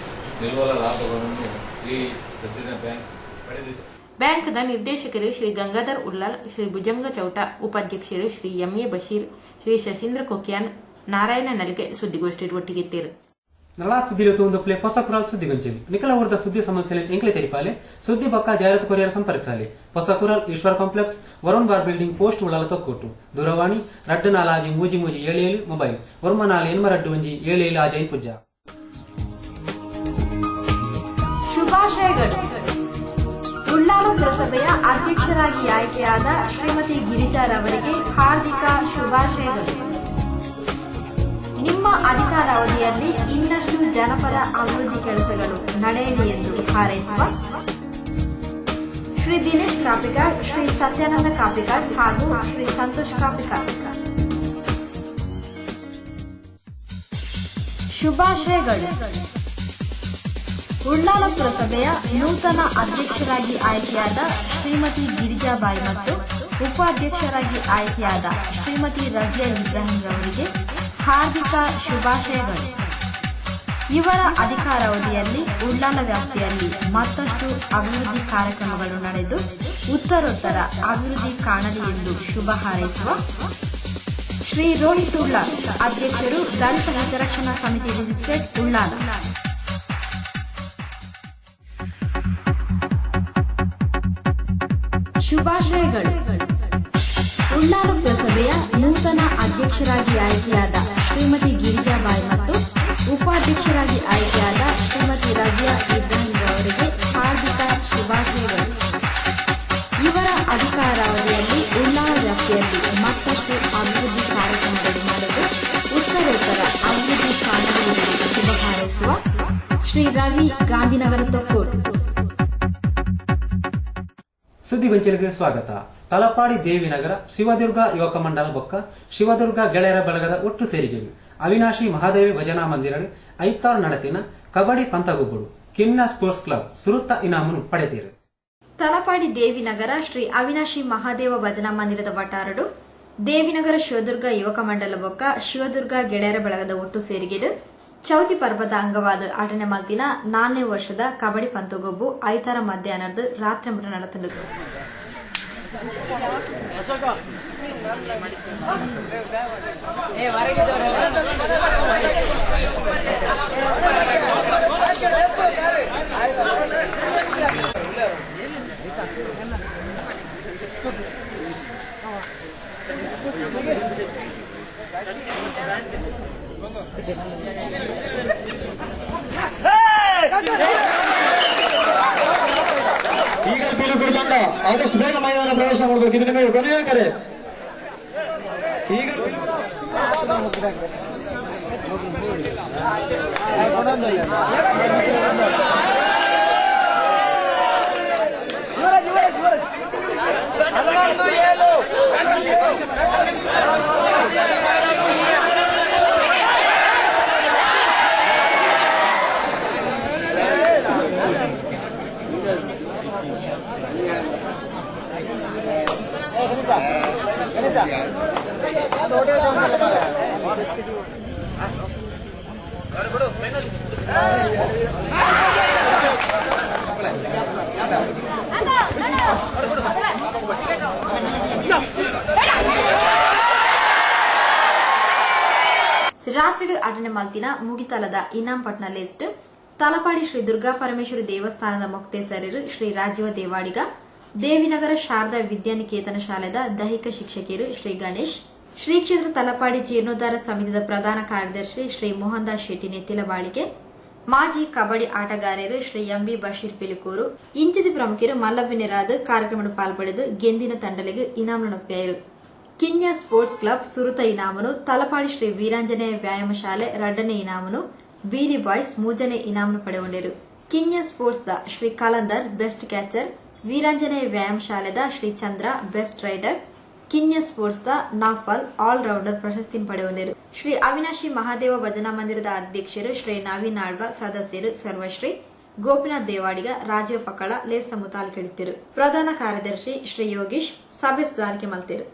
ನಿಲ್ವಲ ಲಾಭವನ್ನು ಈ ಸದ್ಯದ ಬ್ಯಾಂಕ್ ಪಡೆದಿದೆ. ಬ್ಯಾಂಕ್ದ ನಿರ್ದೇಶಕರು ಶ್ರೀ ಗಂಗಾಧರ್ ಉಲ್ಲಾಲ್, ಶ್ರೀ ಭುಜಂಗ ಚೌಟ, ಉಪಾಧ್ಯಕ್ಷರು ಶ್ರೀ ಎಂಎ ಬಶೀರ್, ಶ್ರೀ ಶಶೀಂದ್ರ ಕೊಕ್ಯಾನ್, ನಾರಾಯಣ ನಲಿಗೆ ಸುದ್ದಿಗೋಷ್ಠಿ ಒಟ್ಟಿಗೆತ್ತೇರು. ನಲಾ ಸುದ್ದಿರತ್ತು ಒಂದು ಪ್ಲೇ ಹೊಸ ಕುರಾಲ್ ಸುದ್ದಿಗೊಂಚಲಿ ನಿಖಲ ಊರದ ಸುದ್ದಿ ಸಮಸ್ಯೆ ಎಂಕ್ಲೆ ತೆರಿಪಾಲೆ ಸುದ್ದಿ ಬಕ್ಕ ಜಾಹೀರಾತು ಕೊರಿಯರ್ ಸಂಪರ್ಕಿಸಾಲೆ ಹೊಸ Kural Eshwara complex Varun bar building post Ullal Thokkottu ದೂರವಾಣಿ 24 37 ಮೊಬೈಲ್ 94 ಆಜೈನ್ ಪೂಜಾ. ಶುಭಾಶಯಗಳು. ಉಳ್ಳಾಲ ಪುರಸಭೆಯ ಅಧ್ಯಕ್ಷರಾಗಿ ಆಯ್ಕೆಯಾದ ಶ್ರೀಮತಿ ಗಿರಿಜಾರವರಿಗೆ ಹಾರ್ದಿಕ ಶುಭಾಶಯಗಳು. ನಿಮ್ಮ ಅಧಿಕಾರಾವಧಿಯಲ್ಲಿ ಇನ್ನಷ್ಟು ಜನಪರ ಅಭಿವೃದ್ಧಿ ಕೆಲಸಗಳು ನಡೆಯಲಿ ಎಂದು ಹಾರೈಸುವ ಶ್ರೀ ದಿನೇಶ್ ಕಾಪಿಕಾಡ್, ಶ್ರೀ ಸತ್ಯಾನಂದ ಕಾಪಿಕಾಡ್ ಹಾಗೂ ಶ್ರೀ ಸಂತೋಷ್ ಕಾಪಿಕಾಡ್. ಶುಭಾಶಯಗಳು. ಉಳ್ಳಾಲ ಪುರಸಭೆಯ ನೂತನ ಅಧ್ಯಕ್ಷರಾಗಿ ಆಯ್ಕೆಯಾದ ಶ್ರೀಮತಿ ಗಿರಿಜಾಬಾಯಿ ಮತ್ತು ಉಪಾಧ್ಯಕ್ಷರಾಗಿ ಆಯ್ಕೆಯಾದ ಶ್ರೀಮತಿ ರಜಿಯಾ ಇಬ್ರಾಹಿಂ ಅವರಿಗೆ ಹಾರ್ದಿಕ ಶುಭಾಶಯಗಳು. ಇವರ ಅಧಿಕಾರಾವಧಿಯಲ್ಲಿ ಉಳ್ಳಾಲ ವ್ಯಾಪ್ತಿಯಲ್ಲಿ ಮತ್ತಷ್ಟು ಅಭಿವೃದ್ಧಿ ಕಾರ್ಯಕ್ರಮಗಳು ನಡೆದು ಉತ್ತರೋತ್ತರ ಅಭಿವೃದ್ಧಿ ಕಾಣಲಿ ಎಂದು ಶುಭ ಹಾರೈಸುವ ಶ್ರೀ ರೋಹಿತ್ ಉಳ್ಳಾಲ್, ಅಧ್ಯಕ್ಷರು ದಲಿತ ಹಿತರಕ್ಷಣಾ ಸಮಿತಿ ರಿಜಿಸ್ಟ್ರೇಡ್ ಉಳ್ಳಾಲ. ಶುಭಾಶಯಗಳು. ಉಳ್ಳಾಲ ಪುರಸಭೆಯ ನೂತನ ಅಧ್ಯಕ್ಷರಾಗಿ ಆಯ್ಕೆಯಾದ ಶ್ರೀಮತಿ ಗಿರಿಜಾಬಾಯಿ ಮತ್ತು ಉಪಾಧ್ಯಕ್ಷರಾಗಿ ಆಯ್ಕೆಯಾದ ಶ್ರೀಮತಿ ರಜಿಯಾ ಇಬ್ರಾಹಿಂ ಅವರಿಗೆ ಹಾರ್ದಿಕ ಶುಭಾಶಯಗಳು. ಇವರ ಅಧಿಕಾರಾವಧಿಯಲ್ಲಿ ಉಳ್ಳಾಲ ವ್ಯಾಪ್ತಿಯಲ್ಲಿ ಮತ್ತಷ್ಟು ಅಭಿವೃದ್ಧಿ ಕಾರ್ಯಕ್ರಮಗಳು ನಡೆದು ಉತ್ತರೋತ್ತರ ಅಭಿವೃದ್ಧಿ ಕಾಣಲಿರುವುದು ಶುಭ ಹಾರೈಸುವ ಶ್ರೀ ರವಿ, ಗಾಂಧಿನಗರ, ತೊಕ್ಕೋಡು. ಸುದ್ದಿಗೊಂಚಲಿಗೆ ಸ್ವಾಗತ. ತಲಪಾಡಿ ದೇವಿನಗರ ಶಿವದುರ್ಗ ಯುವಕ ಮಂಡಲ ಬೊಕ್ಕ ಶಿವದುರ್ಗ ಗೆಳೆಯರ ಬಳಗದ ಒಟ್ಟು ಸೇರಿಕೆಗಳು ಅವಿನಾಶಿ ಮಹಾದೇವಿ ಭಜನಾ ಮಂದಿರ ಐತಾರು ನಡತಿನ ಕಬಡ್ಡಿ ಪಂತಗುಬ್ಬುಡು ಕಿನ್ನ ಸ್ಪೋರ್ಟ್ಸ್ ಕ್ಲಬ್ ಸುರುತ್ತ ಇನಾಮನ್ನು ಪಡೆದಿರು. ತಲಪಾಡಿ ದೇವಿನಗರ ಶ್ರೀ ಅವಿನಾಶಿ ಮಹಾದೇವ ಭಜನಾ ಮಂದಿರದ ವಟಾರಡು ದೇವಿನಗರ ಶಿವದುರ್ಗ ಯುವಕ ಮಂಡಲ ಬೊಕ್ಕ ಶಿವದುರ್ಗ ಗೆಳೆಯರ ಬಳಗದ ಒಟ್ಟು ಸೇರಿಗೆಡು ಚೌತಿ ಪರ್ವದ ಅಂಗವಾದ 8ನೇ ಮಲ್ತಿನ 4ನೇ ವರ್ಷದ ಕಬಡ್ಡಿ ಪಂತಗೊಬ್ಬು ಐತಾರ ಮಧ್ಯಾಹ್ನದ ರಾತ್ರಿ ಮಟ್ಟ ನಡೆತಂದು. ಈಗ ಬೀಳು ಕುಡಿದಂಡ ಆದಷ್ಟು ಬೇಗ ಮೈದಾನ ಪ್ರವೇಶ ಮಾಡಬೇಕು. ಇದು ನಿಮಗೆ ಕೊನೆಯ ಕರೆ. ಈಗ ರಾತ್ರಿ 8ನೇ ಮಲ್ತಿನ ಮುಗಿತಲದ ಇನಾಂ ಪಟ್ನ ಲಿಸ್ಟ್ ತಲಪಾಡಿ ಶ್ರೀ ದುರ್ಗಾ ಪರಮೇಶ್ವರಿ ದೇವಸ್ಥಾನದ ಮೊಕ್ತೇಸರರು ಶ್ರೀ ರಾಜೀವ ದೇವಾಡಿಗ, ದೇವಿನಗರ ಶಾರದಾ ವಿದ್ಯಾನಿಕೇತನ ಶಾಲೆದ ದೈಹಿಕ ಶಿಕ್ಷಕಿಯರು ಶ್ರೀ ಗಣೇಶ್, ಶ್ರೀ ಕ್ಷೇತ್ರ ತಲಪಾಡಿ ಜೀರ್ಣೋದ್ಧಾರ ಸಮಿತಿಯ ಪ್ರಧಾನ ಕಾರ್ಯದರ್ಶಿ ಶ್ರೀ ಮೋಹನ್ ದಾಸ್ ಶೆಟ್ಟಿ ನೆತ್ತಿಲಬಾಳಿಗೆ, ಮಾಜಿ ಕಬಡ್ಡಿ ಆಟಗಾರರು ಶ್ರೀ ಎಂಬಿ ಬಶೀರ್ ಪಿಲಿಕೂರು, ಇಂಚಿದ ಪ್ರಮುಖರು ಮಲ್ಲಭಿನಿರಾದ ಕಾರ್ಯಕ್ರಮ ಪಾಲ್ಪಡೆದು ಗೆಂದಿನ ತಂಡಲಿಗೆ ಇನಾಮ್ ನೊಪ್ಪಿಯಾರು. ಕಿನ್ಯ ಸ್ಪೋರ್ಟ್ಸ್ ಕ್ಲಬ್ ಸುರುತ ಇನಾಮನು ತಲಪಾಡಿ ಶ್ರೀ ವೀರಾಂಜನೇಯ ವ್ಯಾಯಾಮ ಶಾಲೆ 2ನೇ ಇನಾಮನು ಬೀರಿ ಬಾಯ್ಸ್ 3ನೇ ಇನಾಮನು ಪಡೆಗೊಂಡಿರು. ಕಿನ್ಯ ಸ್ಪೋರ್ಟ್ಸ್ ದ ಶ್ರೀ ಕಲಂದರ್ ಬೆಸ್ಟ್ ಕ್ಯಾಚರ್, ವೀರಾಂಜನೇಯ ವ್ಯಾಯಾಮ ಶಾಲೆದ ಶ್ರೀ ಚಂದ್ರ ಬೆಸ್ಟ್ ರೈಡರ್, ಕಿನ್ಯ ಸ್ಪೋರ್ಟ್ಸ್ ದ ನಾಫಲ್ ಆಲ್ ರೌಂಡರ್ ಪ್ರಶಸ್ತಿ ಪಡೆಗೊಂಡಿರು. ಶ್ರೀ ಅವಿನಾಶಿ ಮಹಾದೇವ ಭಜನಾ ಮಂದಿರದ ಅಧ್ಯಕ್ಷರು ಶ್ರೀ ನವೀನ್ ಆಳ್ವ, ಸದಸ್ಯರು ಸರ್ವಶ್ರೀ ಗೋಪಿನಾಥ್ ದೇವಾಡಿಗ, ರಾಜೀವ್ ಪಕ್ಕಳ ಲೇಸ ಮುತಾಲ್ಕೆಳಿತಿರು. ಪ್ರಧಾನ ಕಾರ್ಯದರ್ಶಿ ಶ್ರೀ ಯೋಗೀಶ್ ಸಭೆ ಸುಧಾರಿಕೆ ಮಲ್ತಿರು.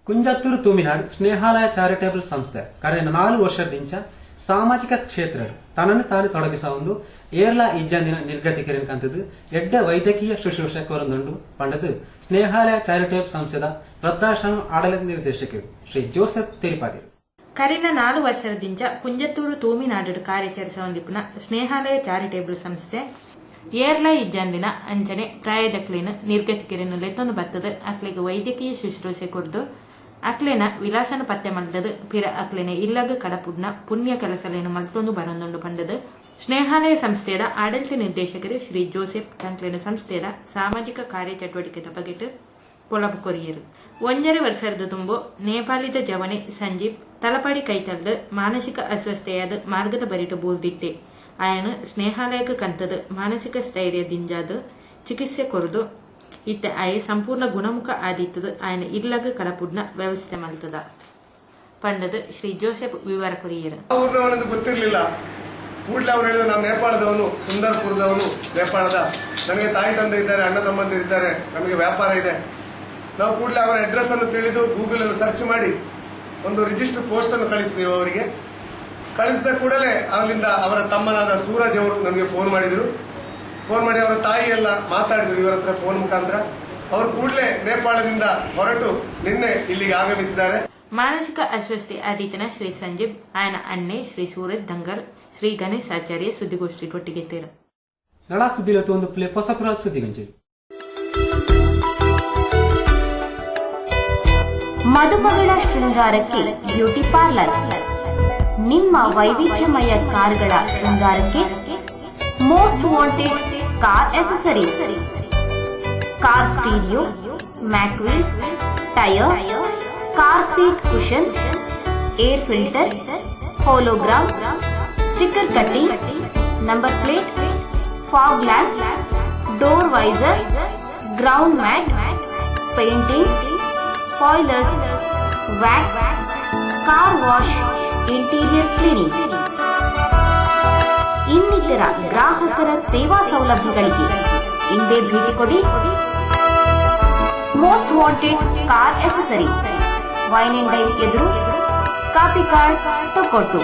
ಕುಂಜತ್ತೂರು ತೂಮಿನಾಡು ಸ್ನೇಹಾಲಯ ಚಾರಿಟೇಬಲ್ ಸಂಸ್ಥೆ ಕಳೆದ 4 ವರ್ಷದಿಂದ ಸಾಮಾಜಿಕ ಕ್ಷೇತ್ರ ತನ್ನನ್ನು ತಾನು ತೊಡಗಿಸುವುದು ಏರ್ಲಾ ಇಜ್ಜಂದಿನ ನಿರ್ಗತಿಕರಿನ ಕಂತದ್ದು ಎಡ್ಡ ವೈದ್ಯಕೀಯ ಶುಶ್ರೂಷಕರೊಂದು ಪಂಡದು ಸ್ನೇಹಾಲಯ ಚಾರಿಟೇಬಲ್ ಸಂಸ್ಥೆದ ವೃದ್ಧಾಶ್ರಮ ಆಡಳಿತ ನಿರ್ದೇಶಕರು ಶ್ರೀ ಜೋಸೆಫ್ ತಿರುಪಾದಿ ಕರೆನ 4 ವರ್ಷದಿಂದ ಕುಂಜತ್ತೂರು ತೂಮಿನಾಡು ಕಾರ್ಯಾಚರಿಸುವ ಸ್ನೇಹಾಲಯ ಚಾರಿಟೇಬಲ್ ಸಂಸ್ಥೆ ಏರ್ಲಾ ಇಜ್ಜಂದಿನ ಅಂಚನೆ ಪ್ರಾಯದಕ್ಲೇನು ನಿರ್ಗತಿಕರಿನ ಲೆತ್ತೊಂದು ಬತ್ತದ ಅಕ್ಲೆಗೆ ವೈದ್ಯಕೀಯ ಶುಶ್ರೂಷೆ ಕೊರ್ದು ಅಕ್ಲೆನ ವಿಲಾಸನ ಪತ್ತೆ ಮಲ್ತದು ಪಿರ ಅಕ್ಲೆನೆ ಇಲ್ಲಗ ಕಡಪುಡ್ನ ಪುಣ್ಯ ಕೆಲಸಲೇನು ಮಲ್ತೊಂದು ಬರೊಂದು ಪಂಡದು ಸ್ನೇಹಾಲಯ ಸಂಸ್ಥೆಯ ಆಡಳಿತ ನಿರ್ದೇಶಕರು ಶ್ರೀ ಜೋಸೆಫ್ ತಂಕ್ಲೆನ ಸಂಸ್ಥೆಯ ಸಾಮಾಜಿಕ ಕಾರ್ಯಚಟುವಟಿಕೆ ಬಗೆಟ್ ಪೊಲಬು ಕೊರಿಯರು 1.5 ವರ್ಷದ ತುಂಬು ನೇಪಾಳಿದ ಜವನೆ ಸಂಜೀವ್ ತಲಪಾಡಿ ಕೈತಲ್ದ ಮಾನಸಿಕ ಅಸ್ವಸ್ಥೆಯಾದ ಮಾರ್ಗದ ಬರಿಟ ಬೋಲ್ದಿತ್ತೆ ಆಯನ ಸ್ನೇಹಾಲಯಕ್ಕೆ ಕಂತದ ಮಾನಸಿಕ ಸ್ಥೈರ್ಯದಿಂದಾದ ಚಿಕಿತ್ಸೆ ಕೊರದು ಇತ್ತ ಆಯ ಸಂಪೂರ್ಣ ಗುಣಮುಖ ಆದಿತ್ತದ ಆಯನ ಇಲ್ಲಗ ಕಡಪುಡ್ನ ವ್ಯವಸ್ಥೆ ಮಲ್ತದ ಪಂಡದ ಶ್ರೀ ಜೋಸೆಫ್ ವಿವರ ಕೊರಿಯರು. ಅವ್ರನ್ನವನದು ಗೊತ್ತಿರಲಿಲ್ಲ. ಕೂಡಲೇ ಅವ್ರು ಹೇಳಿದ್ರು, ನಾವು ನೇಪಾಳದವನು, ಸುಂದರ್ಪುರದವನು, ನೇಪಾಳದ, ನನಗೆ ತಾಯಿ ತಂದೆ ಇದ್ದಾರೆ, ಅಣ್ಣ ತಮ್ಮಂದಿರಿದ್ದಾರೆ, ನಮಗೆ ವ್ಯಾಪಾರ ಇದೆ. ನಾವು ಕೂಡಲೇ ಅವರ ಅಡ್ರೆಸ್ ಅನ್ನು ತಿಳಿದು ಗೂಗಲ್ ಅಲ್ಲಿ ಸರ್ಚ್ ಮಾಡಿ ಒಂದು ರಿಜಿಸ್ಟರ್ ಪೋಸ್ಟ್ ಅನ್ನು ಕಳಿಸಿದೆವು ಅವರಿಗೆ. ಕಳಿಸಿದ ಕೂಡಲೇ ಅಲ್ಲಿಂದ ಅವರ ತಮ್ಮನಾದ ಸೂರಜ್ ಅವರು ನಮಗೆ ಫೋನ್ ಮಾಡಿದ್ರು. ಫೋನ್ ಮಾಡಿ ಅವರ ತಾಯಿ ಎಲ್ಲ ಮಾತಾಡಿದ್ರು ಇವರ ಹತ್ರ ಫೋನ್ ಮುಖಾಂತರ. ಅವರು ಕೂಡಲೇ ನೇಪಾಳದಿಂದ ಹೊರಟು ನಿನ್ನೆ ಇಲ್ಲಿಗೆ ಆಗಮಿಸಿದ್ದಾರೆ. ಮಾನಸಿಕ ಅಸ್ವಸ್ಥೆ ಆದಿತನ ಶ್ರೀ ಸಂಜೀವ್ ಆಯನ ಅಣ್ಣೆ ಶ್ರೀ ಸೂರಜ್ ದಂಗಲ್ ಶ್ರೀ ಗಣೇಶ್ ಆಚಾರ್ಯ ಸುದ್ದಿಗೋಷ್ಠಿ ಒಟ್ಟಿಗೆತ್ತೇರು. ನಳಾ ಸುದ್ದಿಲತ್ತು ಒಂದು ಪ್ಲೇ ಹೊಸಪುರ ಸುದ್ದಿಗಂಜಿ ಮದುಮಗಳ ಶೃಂಗಾರಕ್ಕೆ ಬ್ಯೂಟಿ ಪಾರ್ಲರ್. ನಿಮ್ಮ ವೈವಿಧ್ಯಮಯ ಕಾರ್ಗಳ ಶೃಂಗಾರಕ್ಕೆ most wanted car accessories, car stereo, mag wheel, tyre, car seat cushion, air filter, hologram, sticker cutting, number plate, fog lamp, door visor, ground mat, painting, spoilers, wax, car wash, interior cleaning ಇನ್ನಿತರ ಗ್ರಾಹಕರ ಸೇವಾ ಸೌಲಭ್ಯಗಳಿಗೆ ಇಂದೇ ಭೇಟಿ ಕೊಡಿ. Most wanted car accessories, wine and dine ಎದುರು, ಕಾಪಿ ಕಾರ್ಡ್ ತೊಕೊಟ್ಟು.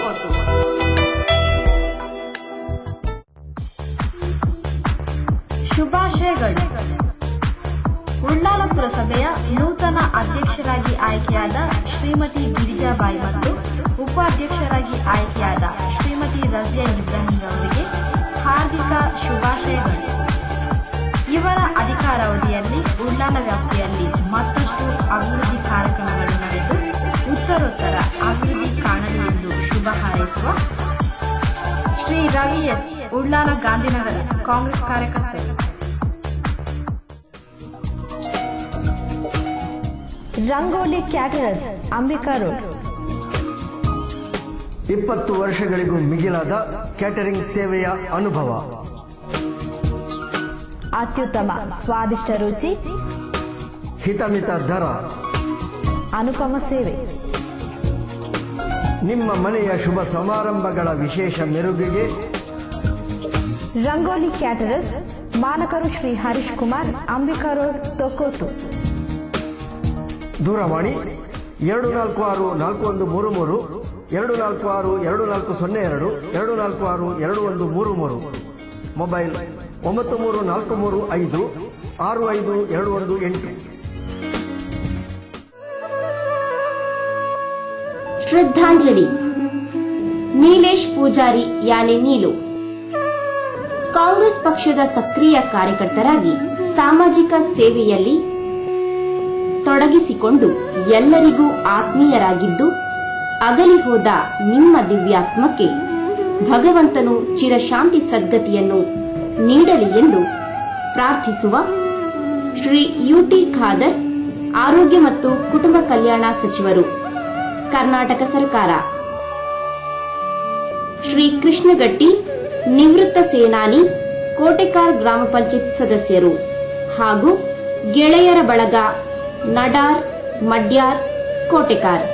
ಶುಭಾಶಯಗಳು. ಉಳ್ಳಾಲ ಪುರಸಭೆಯ ನೂತನ ಅಧ್ಯಕ್ಷರಾಗಿ ಆಯ್ಕೆಯಾದ ಶ್ರೀಮತಿ ಗಿರಿಜಾಬಾಯಿ ಮತ್ತು ಉಪಾಧ್ಯಕ್ಷರಾಗಿ ಆಯ್ಕೆಯಾದ ಶ್ರೀಮತಿ ರಜಿಯಾ ಇಬ್ರಾಹಿಂ ಅವರಿಗೆ ಹಾರ್ದಿಕ ಶುಭಾಶಯಗಳು. ಇವರ ಅಧಿಕಾರಾವಧಿಯಲ್ಲಿ ಉಳ್ಳಾಲ ವ್ಯಾಪ್ತಿಯಲ್ಲಿ ಮತ್ತಷ್ಟು ಅಭಿವೃದ್ಧಿ ಕಾರ್ಯಕ್ರಮಗಳು ನಡೆದು ಉತ್ತರೋತ್ತರ ಅಭಿವೃದ್ಧಿ ಕಾಣಲಿ ಎಂದು ಶುಭ ಹಾರೈಸುವ ಶ್ರೀ ರವಿ ಎಸ್, ಉಳ್ಳಾಲ ಗಾಂಧಿನಗರ ಕಾಂಗ್ರೆಸ್ ಕಾರ್ಯಕರ್ತರು. Rangoli caterers, Ambika road. 20 ವರ್ಷಗಳಿಗೂ ಮಿಗಿಲಾದ ಕ್ಯಾಟರಿಂಗ್ ಸೇವೆಯ ಅನುಭವ, ಅತ್ಯುತ್ತಮ ಸ್ವಾದಿಷ್ಟ ರುಚಿ, ಹಿತಮಿತ ದರ, ಅನುಪಮ ಸೇವೆ. ನಿಮ್ಮ ಮನೆಯ ಶುಭ ಸಮಾರಂಭಗಳ ವಿಶೇಷ ಮೆರುಗಿಗೆ ರಂಗೋಲಿ ಕ್ಯಾಟರರ್ಸ್, ಮಾಲಕರು ಶ್ರೀ ಹರೀಶ್ ಕುಮಾರ್, ಅಂಬಿಕಾ ರೋಡ್, ತೊಕ್ಕೋಟು. ದೂರವಾಣಿ 24641332, 246240, 24622133. ಮೊಬೈಲ್ 9343565218. ಶ್ರದ್ಧಾಂಜಲಿ. ನೀಲೇಶ್ ಪೂಜಾರಿ ಯಾನೆ ನೀಲು ಕಾಂಗ್ರೆಸ್ ಪಕ್ಷದ ಸಕ್ರಿಯ ಕಾರ್ಯಕರ್ತರಾಗಿ ಸಾಮಾಜಿಕ ಸೇವೆಯಲ್ಲಿ ತೊಡಗಿಸಿಕೊಂಡು ಎಲ್ಲರಿಗೂ ಆತ್ಮೀಯರಾಗಿದ್ದು ಅಗಲಿ ಹೋದ ನಿಮ್ಮ ದಿವ್ಯಾತ್ಮಕ್ಕೆ ಭಗವಂತನು ಚಿರಶಾಂತಿ ಸದ್ಗತಿಯನ್ನು ನೀಡಲಿ ಎಂದು ಪ್ರಾರ್ಥಿಸುವ ಶ್ರೀ ಯುಟಿ ಖಾದರ್ ಆರೋಗ್ಯ ಮತ್ತು ಕುಟುಂಬ ಕಲ್ಯಾಣ ಸಚಿವರು, ಕರ್ನಾಟಕ ಸರ್ಕಾರ. ಶ್ರೀ ಕೃಷ್ಣಗಟ್ಟಿ, ನಿವೃತ್ತ ಸೇನಾನಿ, ಕೋಟೆಕಾರ್ ಗ್ರಾಮ ಪಂಚಾಯತ್ ಸದಸ್ಯರು ಹಾಗೂ ಗೆಳೆಯರ ಬಳಗ, ನಡಾರ್, ಮಡ್ಯಾರ್, ಕೋಟೆಕಾರ್.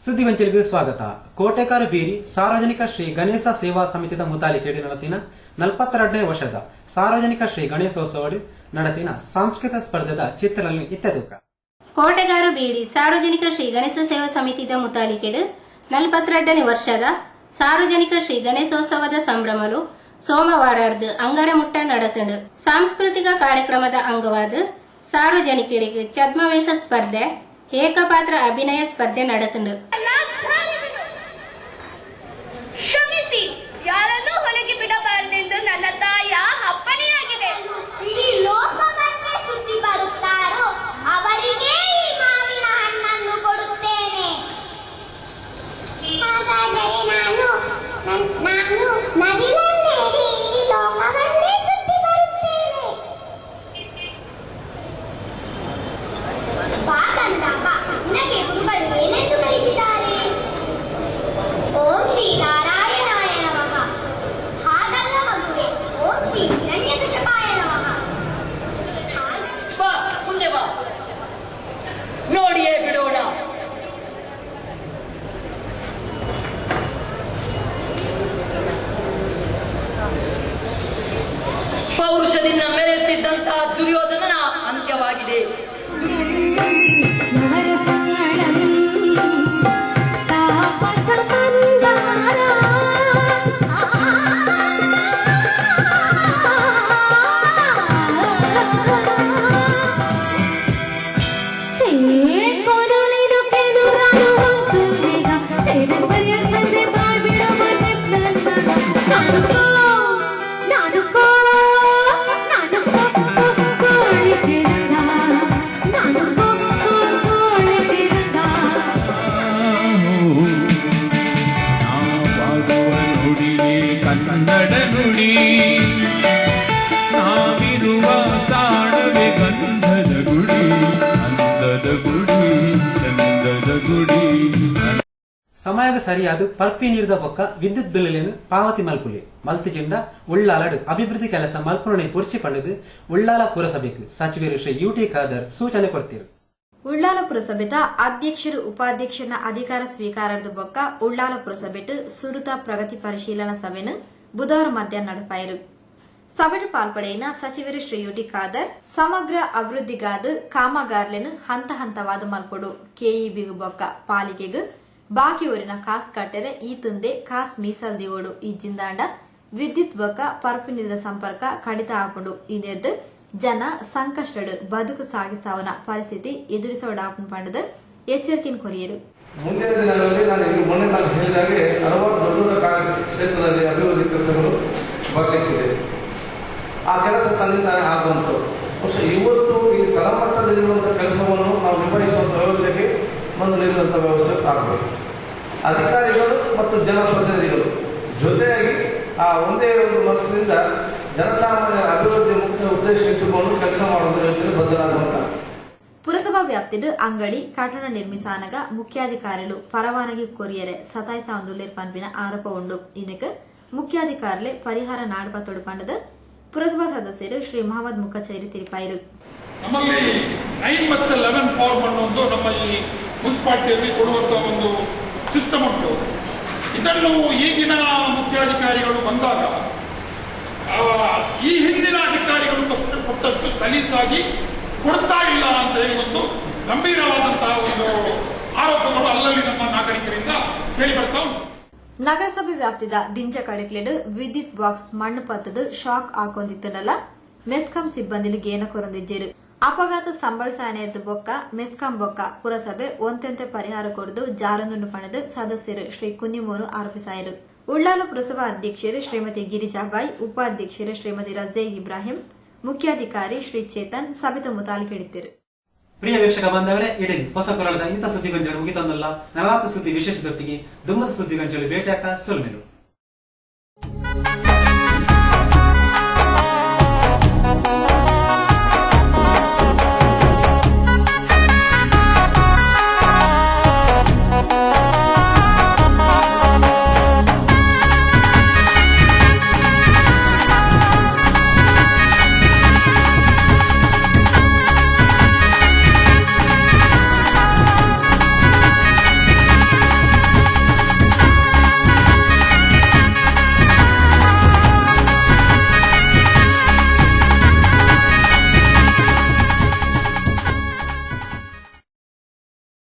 ಸುದ್ದಿಗೊಂಚಲಿಗೆ ಸ್ವಾಗತ. ಕೋಟೆಕಾರ ಬೀರಿ ಸಾರ್ವಜನಿಕ ಶ್ರೀ ಗಣೇಶ ಸೇವಾ ಸಮಿತಿದ ಮುತಾಲಿಕೆಡಿ ನಡತಿನ 42ನೇ ವರ್ಷದ ಸಾರ್ವಜನಿಕ ಶ್ರೀ ಗಣೇಶೋತ್ಸವ ನಡತಿನ ಸಾಂಸ್ಕೃತಿಕ ಸ್ಪರ್ಧೆದ ಚಿತ್ರದಲ್ಲಿ ಇತ್ತೆದೂಕ. ಕೋಟೆಗಾರ ಬೀರಿ ಸಾರ್ವಜನಿಕ ಶ್ರೀ ಗಣೇಶ ಸೇವಾ ಸಮಿತಿದ ಮುತಾಲಿಕೆಡು 42ನೇ ವರ್ಷದ ಸಾರ್ವಜನಿಕ ಶ್ರೀ ಗಣೇಶೋತ್ಸವದ ಸಂಭ್ರಮಲು ಸೋಮವಾರದ ಅಂಗರ ಮುಟ್ಟ ನಡತಂಡು. ಸಾಂಸ್ಕೃತಿಕ ಕಾರ್ಯಕ್ರಮದ ಅಂಗವಾದ ಸಾರ್ವಜನಿಕರಿಗೆ ಛದ್ಮವೇಷ ಸ್ಪರ್ಧೆ, ಏಕಪಾತ್ರ ಅಭಿನಯ ಸ್ಪರ್ಧೆ ನಡೆತಂಡು. ಕ್ಷಮಿಸಿ, ಯಾರನ್ನೂ ಹೊಲಗೆ ಬಿಡಬಾರದೆಂದು ನನ್ನ ತಾಯ ಅಪ್ಪಣೆಯಾಗಿದೆ. ಇಡೀ ಲೋಕವನ್ನೇ ಸುತ್ತಿ ಬರುತ್ತಾರೋ ಅವರಿಗೆ ಈ ಮಾವಿನ ಹಣ್ಣನ್ನು ಕೊಡುತ್ತೇನೆ. ಹಾಗಾದರೆ ನಾನು ನವಿಲನ್ನೇರಿ ಇಡೀ ಲೋಕವನ್ನೇ ಸುತ್ತಿ ಬರುತ್ತೇನೆ. ಬಾ ಕಂದಾಪ, ನಿನಗೆ ಗುರುಗಳು ಏನೆಂದು ಕಲಿಸಿದ್ದಾರೆ? ಓಂ ಶ್ರೀ ನಾರಾಯಣಾಯ ನಮಃ. ಹಾಗಲ್ಲ ಮಗುವೆ, ಓಂ ಶ್ರೀ ಹಿರಣ್ಯಕಶಪಾಯ ನಮಃ. ಬಾ ಮುಂದೆ ಬಾ, ನೋಡಿಯೇ ಬಿಡೋಣ. ಪೌರುಷದಿಂದ ಮೆರೆಯುತ್ತಿದ್ದಂತಹ ದುರ್ಯೋಧನನ ಅಂತ್ಯವಾಗಿದೆ. ಕನ್ನಡ ನುಡಿ ನಾವಿರುವ ತಾಣವೇ ಗಂಧದ ಗುಡಿ, ಅಂದದ ಗುಡಿ, ಚಂದದ ಗುಡಿ. ಸಮಯದ ಸರಿಯಾದ ಪರ್ಪಿ ನೀಡಿದ ಪಕ್ಕ ವಿದ್ಯುತ್ ಬಿಲ್ಲೆಯನ್ನು ಪಾವತಿ ಮಲ್ಪುಲೆ ಮಲ್ತಿಜಿಂದ ಉಳ್ಳಾಲಡು ಅಭಿವೃದ್ಧಿ ಕೆಲಸ ಮಲ್ಪುಣೆ ಪುರ್ಚಿ ಪಡೆದು ಉಳ್ಳಾಲ ಪುರಸಭೆಗೆ ಸಚಿವರು ಶ್ರೀ ಯುಟಿ ಖಾದರ್ ಸೂಚನೆ ಕೊಡ್ತೀರು. ಉಳ್ಳಾಲ ಪುರಸಭೆದ ಅಧ್ಯಕ್ಷರು ಉಪಾಧ್ಯಕ್ಷರ ಅಧಿಕಾರ ಸ್ವೀಕಾರದ ಬೊಕ್ಕ ಉಳ್ಳಾಲ ಪುರಸಭೆಟ್ ಸುರುತ ಪ್ರಗತಿ ಪರಿಶೀಲನಾ ಸಭೆನು ಬುಧವಾರ ಮಧ್ಯಾಹ್ನ ನಡಪಾಯಿರು. ಸಭೆಟ್ ಪಾಲ್ಪಡೆಯಿನ ಸಚಿವರು ಶ್ರೀ ಯುಟಿ ಖಾದರ್ ಸಮಗ್ರ ಅಭಿವೃದ್ಧಿಗಾದ ಕಾಮಗಾರ್ಲೆನು ಹಂತ ಹಂತವಾದ ಮಲ್ಪಡು ಕೆಇಬಿಗು ಬೊಕ್ಕ ಪಾಲಿಕೆಗು ಬಾಕಿ ಊರಿನ ಕಾಸ್ ಕಟ್ಟರೆ ಈ ತುಂದೆ ಕಾಸ್ ಮೀಸಲ್ ದಿವೋಡು ಈ ಜಿಂದಾಂಡ ವಿದ್ಯುತ್ ಬೊಕ್ಕ ಪರ್ಪು ನೀಡಿದ ಸಂಪರ್ಕ ಕಡಿತ ಆಪುಂಡು ಇದೆದ್ದು ಜನ ಸಂಕಷ್ಟಡು ಬದುಕು ಸಾಗಿಸಾವನ ಪರಿಸ್ಥಿತಿ ಎದುರಿಸೋಡಾಪನ್ ಪಂಡದ ಎಚ್ಚರಿಕೆಯನ್ನು ಕೊರಿಯರು. ಮುಂದಿನ ದಿನಗಳಲ್ಲಿ ಮೊನ್ನೆ ನಾನು ಹೇಳಿದಾಗೆ 60 ದೊಡ್ಡ ಕ್ಷೇತ್ರದಲ್ಲಿ ಅಭಿವೃದ್ಧಿ ಕೆಲಸಗಳು ಬರಲಿಕ್ಕಿದೆ. ಆ ಕೆಲಸ ತಂದಿದ್ದಾನೆ ಆಗುವಂತು. ಬಹುಶಃ ಇವತ್ತು ಈ ತಳಮಟ್ಟದಲ್ಲಿರುವಂತಹ ಕೆಲಸವನ್ನು ನಾವು ನಿರ್ವಹಿಸುವಂತ ವ್ಯವಸ್ಥೆಗೆ ಒಂದು ನೀಡುವಂತಹ ವ್ಯವಸ್ಥೆ ಆಗಬೇಕು. ಅಧಿಕಾರಿಗಳು ಮತ್ತು ಜನಪ್ರತಿನಿಧಿಗಳು ಜೊತೆಯಾಗಿ ಆ ಒಂದೇ ಒಂದು ಮನಸ್ಸಿನಿಂದ ಜನಸಾಮಾನ್ಯರ ಅಭಿವೃದ್ಧಿ ಮುಖ್ಯ ಉದ್ದೇಶ ಇಟ್ಟುಕೊಂಡು ಕೆಲಸ ಮಾಡುವುದರ ಜೊತೆ ಬದ್ಧರಾಗುವಂತ ಪುರಸಭಾ ವ್ಯಾಪ್ತಿಡ್ ಅಂಗಡಿ ಕಟ್ಟಡ ನಿರ್ಮಿಸಾನಗ ಮುಖ್ಯಾಧಿಕಾರಿಗಳು ಪರವಾನಗಿ ಕೊರಿಯರೆ ಸತಾಯಿಸಾವಂದುಲ್ಲೇರ್ ಪನ್ಪಿನ ಆರೋಪ ಉಂಡು. ಇದಕ್ಕೆ ಮುಖ್ಯಾಧಿಕಾರಿಲೆ ಪರಿಹಾರ ನಾಡಪ ತೊಡುಪಂಡದ ಪುರಸಭಾ ಸದಸ್ಯರು ಶ್ರೀ ಮಹಮ್ಮದ್ ಮುಖಚೇರಿ ತಿಳಿಪಾಯಿರು. ನಮ್ಮಲ್ಲಿ 9 ಮತ್ತು 11 ಫಾರ್ಮ್ ಅನ್ನೋದು ನಮ್ಮ ಈ ಮುನ್ಸಿಪಾಲಿಟಿಯಲ್ಲಿ ಕೊಡುವಂತಹ ಒಂದು ಸಿಸ್ಟಮ್ ಉಂಟು. ಇದನ್ನು ಈಗಿನ ಮುಖ್ಯಾಧಿಕಾರಿಗಳು ಬಂದಾಗ ಈ ಹಿಂದಿನ ಅಧಿಕಾರಿಗಳು ಕೊಟ್ಟಷ್ಟು ಸಲೀಸಾಗಿ ಕೊಡ್ತಾ ಇಲ್ಲ ಅಂತ ಹೇಳಿ ಒಂದು ಗಂಭೀರವಾದಂತಹ ಒಂದು ಆರೋಪಗಳು ಅಲ್ಲಲ್ಲಿ ನಮ್ಮ ನಾಗರಿಕರಿಂದ ಕೇಳಿ ಬರ್ತಾ ಉಂಟು. ನಗರಸಭೆ ವ್ಯಾಪ್ತಿದ ದಿಂಜ ಕಡೆಕ್ಲೆಡ್ ವಿದ್ಯುತ್ ಬಾಕ್ಸ್ ಮಣ್ಣು ಪತ್ತದು ಶಾಕ್ ಹಾಕೊಂಡಿತ್ತನಲ್ಲ ಮೆಸ್ಕಾಂ ಸಿಬ್ಬಂದಿಲು ಗೇನ ಕೊರೊಂದಿಜ್ಜೇರು. ಅಪಘಾತ ಸಂಭವಿಸಾನೆಯದ್ದು ಬೊಕ್ಕ ಮೆಸ್ಕಾಂ ಬೊಕ್ಕ ಪುರಸಭೆ ಒಂತೆಂತೆ ಪರಿಹಾರ ಕೊಡದು ಜಾರನ್ನು ಪಣದು ಸದಸ್ಯರು ಶ್ರೀ ಕುನ್ನಿಮೋನು ಆರೋಪಿಸಾಯರು. ಉಳ್ಳಾಲ ಪುರಸಭಾ ಅಧ್ಯಕ್ಷರು ಶ್ರೀಮತಿ ಗಿರಿಜಾಬಾಯಿ, ಉಪಾಧ್ಯಕ್ಷರು ಶ್ರೀಮತಿ ರಜೆ ಇಬ್ರಾಹಿಂ, ಮುಖ್ಯಾಧಿಕಾರಿ ಶ್ರೀ ಚೇತನ್ ಸಭೆತ ಮುತಾಲಿಕೆ ಹಿಡಿತಿರು. ಪ್ರಿಯ ವೀಕ್ಷಕ ಬಾಂಧವರೇ, ಇಡೀ ಹೊಸ ಕೊರಳದ ಇಂಥ ಸುದ್ದಿಗಂಜಲು ಮುಗಿತಂದಲ್ಲ 40 ಸುದ್ದಿ ವಿಶೇಷದೊಟ್ಟಿಗೆ ದುಮ್ಮದ ಸುದ್ದಿಗಂಜಲು ಭೇಟಿಯಾಕ ಸೋಲ್ಮೆಲು.